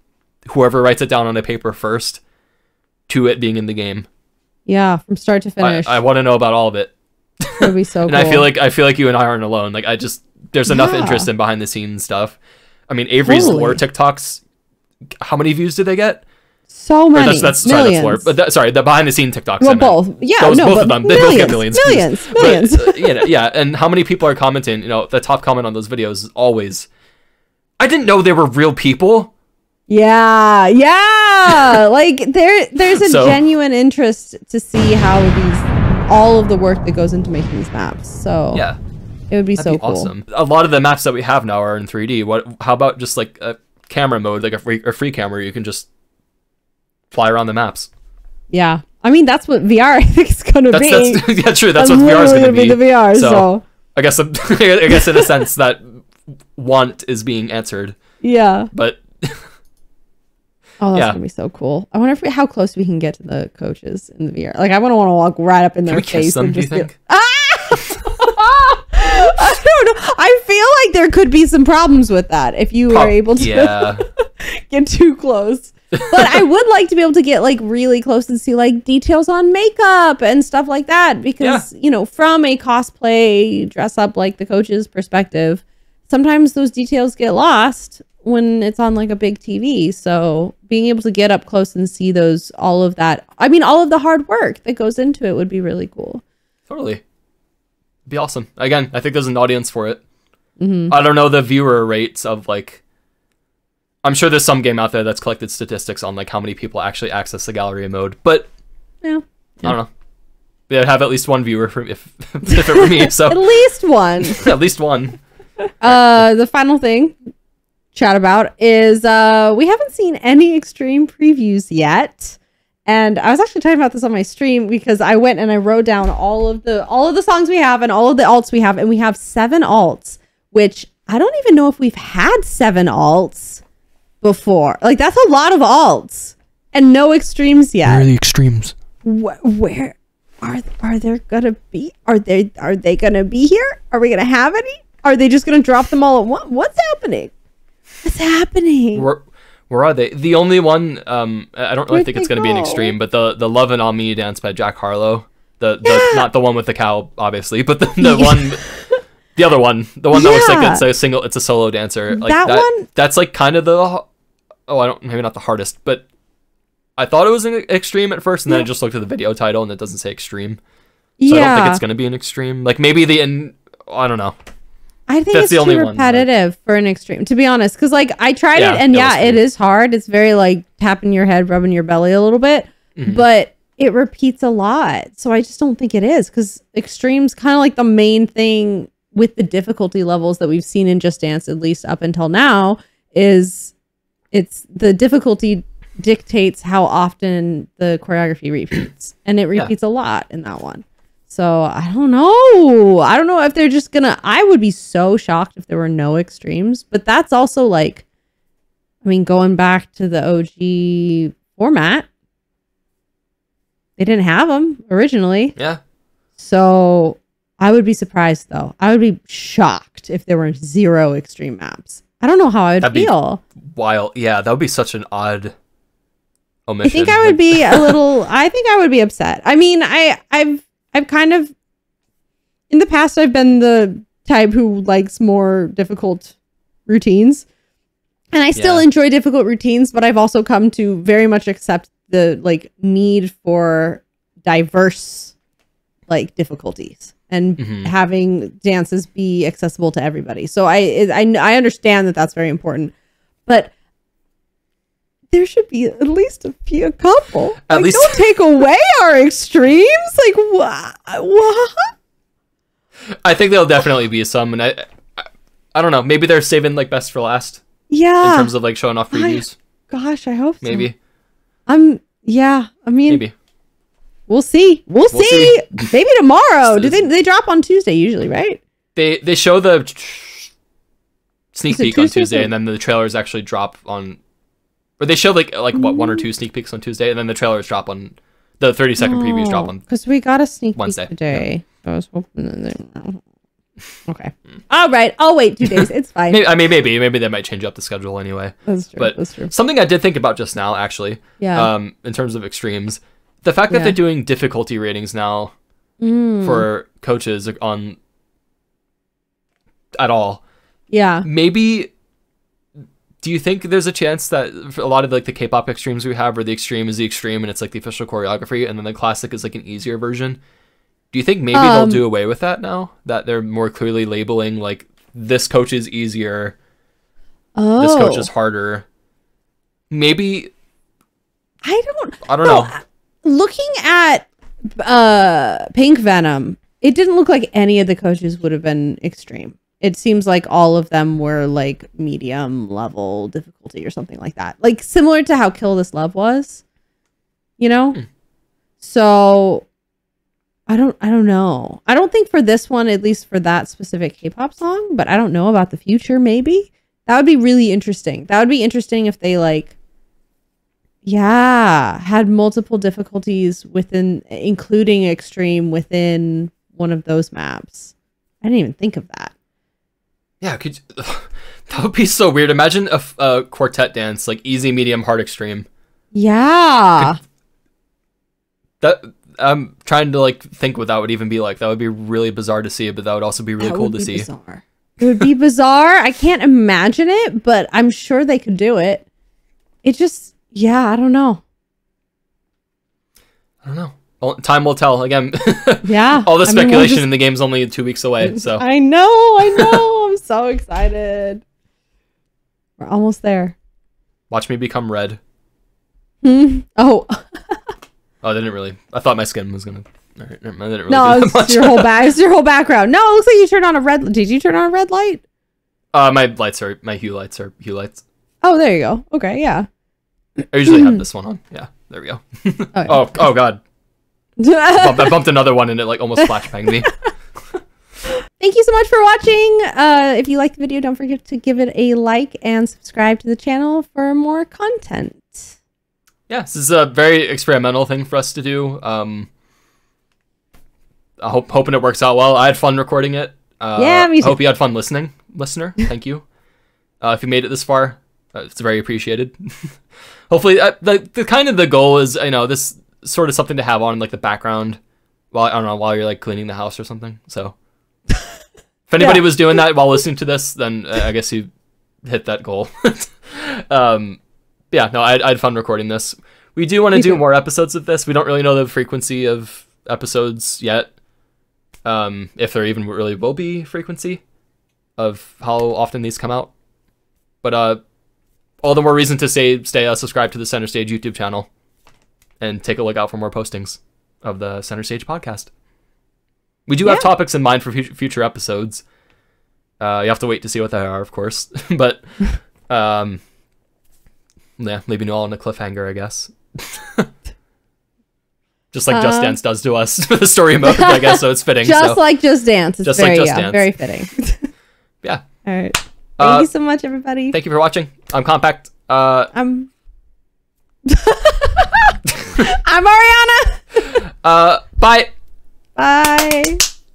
whoever writes it down on a paper first to it being in the game. Yeah, from start to finish. I want to know about all of it. That'd be so and cool. I feel like you and I aren't alone. Like there's enough interest in behind the scenes stuff. I mean, Avery's lore TikToks, how many views did they get? So many. That's lore. But the behind the scene TikToks. Well, both. Yeah, both of them. They both get millions. Millions. But, yeah. And how many people are commenting? You know, the top comment on those videos is always, I didn't know they were real people. Yeah. Like there's a genuine interest to see how all of the work that goes into making these maps. So yeah, it would be so cool. Awesome. A lot of the maps that we have now are in 3D. How about just like a camera mode, like a free camera? You can just fly around the maps. Yeah. I mean, that's what VR I think is going to be. Yeah, true. That's what VR is going to be. The VR, so. I guess in a sense that want is being answered. Yeah. But oh, that's gonna be so cool. I wonder how close we can get to the coaches in the VR. Like, I want to walk right up in their face and just be, I don't know. I feel like there could be some problems with that if you were able to get too close. But I would like to be able to get like really close and see like details on makeup and stuff like that, because you know, from a cosplay dress up like the coach's perspective, sometimes those details get lost when it's on like a big TV. So being able to get up close and see all of that, I mean, all of the hard work that goes into it would be really cool. Totally. Be awesome. Again, I think there's an audience for it. I don't know the viewer rates of like, I'm sure there's some game out there that's collected statistics on like how many people actually access the gallery mode, but I don't know. They'd have at least one viewer if it were me. So at least one. At least one. The final thing chat about is we haven't seen any extreme previews yet. And I was actually talking about this on my stream because I went and I wrote down all of the songs we have and all of the alts we have, and we have 7 alts, which I don't even know if we've had 7 alts before. Like, that's a lot of alts and no extremes yet. Where are the extremes? Where are there gonna be? Are they gonna be here? Are we gonna have any? Are they just gonna drop them all at once? What's happening? What's happening? Where are they? The only one, I don't really think it's going to be an extreme, but the Love and Omni dance by Jack Harlow. The not the one with the cow, obviously, but the one, the other one, the one that looks like it's a solo dancer. Like that one? That's like kind of maybe not the hardest, but I thought it was an extreme at first, and then I just looked at the video title and it doesn't say extreme. So I don't think it's going to be an extreme. Like maybe I don't know. I think it's too repetitive for an extreme, to be honest. Because like I tried it, and it is hard. It's very like tapping your head, rubbing your belly a little bit, but it repeats a lot. So I just don't think it is, because extreme's kind of like the main thing with the difficulty levels that we've seen in Just Dance, at least up until now. It's the difficulty dictates how often the choreography repeats, and it repeats a lot in that one. So I don't know. I don't know if they're just gonna. I would be so shocked if there were no extremes. But that's also like, I mean, going back to the OG format, they didn't have them originally. Yeah. So I would be surprised, though. I would be shocked if there were 0 extreme maps. I don't know how I would feel. Wild. Yeah, that would be such an odd omission. I think I would be a little. I think I would be upset. I mean, I've kind of, in the past, I've been the type who likes more difficult routines. And I still enjoy difficult routines, but I've also come to very much accept the like need for diverse like difficulties and having dances be accessible to everybody. So I understand that that's very important, but there should be at least a couple. At least don't take away our extremes. Like what? I think there'll definitely be some, and I don't know. Maybe they're saving like best for last. Yeah. In terms of like showing off previews. Gosh, I hope so. Maybe. Yeah. I mean, maybe. We'll see. We'll see. Maybe tomorrow. Do they drop on Tuesday usually? Right. They show the sneak peek on Tuesday, and then the trailers actually drop on. Or they show like what 1 or 2 sneak peeks on Tuesday, and then the trailers drop on the 30-second previews drop on. Because we got a sneak Wednesday. Peek today. Yeah. I was hoping that okay. All right. I'll wait 2 days. It's fine. Maybe they might change up the schedule anyway. That's true. But that's true. Something I did think about just now, actually. Yeah. In terms of extremes, the fact that they're doing difficulty ratings now for coaches on at all. Yeah. Maybe. Do you think there's a chance that for a lot of like the K-pop extremes we have, where the extreme is the extreme and it's like the official choreography, and then the classic is like an easier version? Do you think maybe they'll do away with that now that they're more clearly labeling like this coach is easier, this coach is harder? Maybe. I don't know. Looking at Pink Venom, it didn't look like any of the coaches would have been extreme. It seems like all of them were like medium level difficulty or something like that. Like similar to how Kill This Love was. you know? So I don't know. I don't think for this one, at least for that specific K-pop song, but I don't know about the future. Maybe that would be really interesting. That would be interesting if they like, yeah, had multiple difficulties within, including extreme within one of those maps. I didn't even think of that. Yeah, that would be so weird. Imagine a quartet dance, like easy, medium, hard, extreme. Yeah. I'm trying to like think what that would even be like. That would be really bizarre to see, but that would also be really cool to see. Bizarre. It would be bizarre. I can't imagine it, but I'm sure they could do it. It just, yeah, I don't know. Well, time will tell. Again, yeah. all the speculation in the game's only 2 weeks away. So I know. I'm so excited. We're almost there. Watch me become red. Oh. Oh, I didn't really. I thought my skin was gonna. All right, never mind, I didn't really no, do that much. It's your whole it's your whole background. No, it looks like you turned on a red. Did you turn on a red light? My hue lights are hue lights. Oh, there you go. Okay, yeah. I usually have this one on. Yeah, there we go. Okay. Oh god. I bumped another one and it like almost flashbanged me. Thank you so much for watching. If you liked the video, don't forget to give it a like and subscribe to the channel for more content. Yeah, this is a very experimental thing for us to do. Hoping it works out well. I had fun recording it. Yeah, me too. I hope you had fun listening, listener. Thank you. If you made it this far, it's very appreciated. Hopefully, the kind of the goal is, this sort of something to have on like the background while you're like cleaning the house or something. So if anybody was doing that while listening to this, then I guess you hit that goal. Yeah, no, I had fun recording this. We do want to do more episodes of this. We don't really know the frequency of episodes yet. If there even really will be frequency of how often these come out. But all the more reason to stay subscribed to the Center Stage YouTube channel and take a look out for more postings of the Center Stage podcast. We do have topics in mind for future episodes. You have to wait to see what they are, of course. But yeah, leaving you all on a cliffhanger, I guess. Just like Just Dance does to us for the story mode, I guess, so it's fitting. Just like Just Dance. It's just very, like Just Dance. Very fitting. Yeah. All right. Thank you so much, everybody. Thank you for watching. I'm Compact. I'm Ariana. Bye. Bye.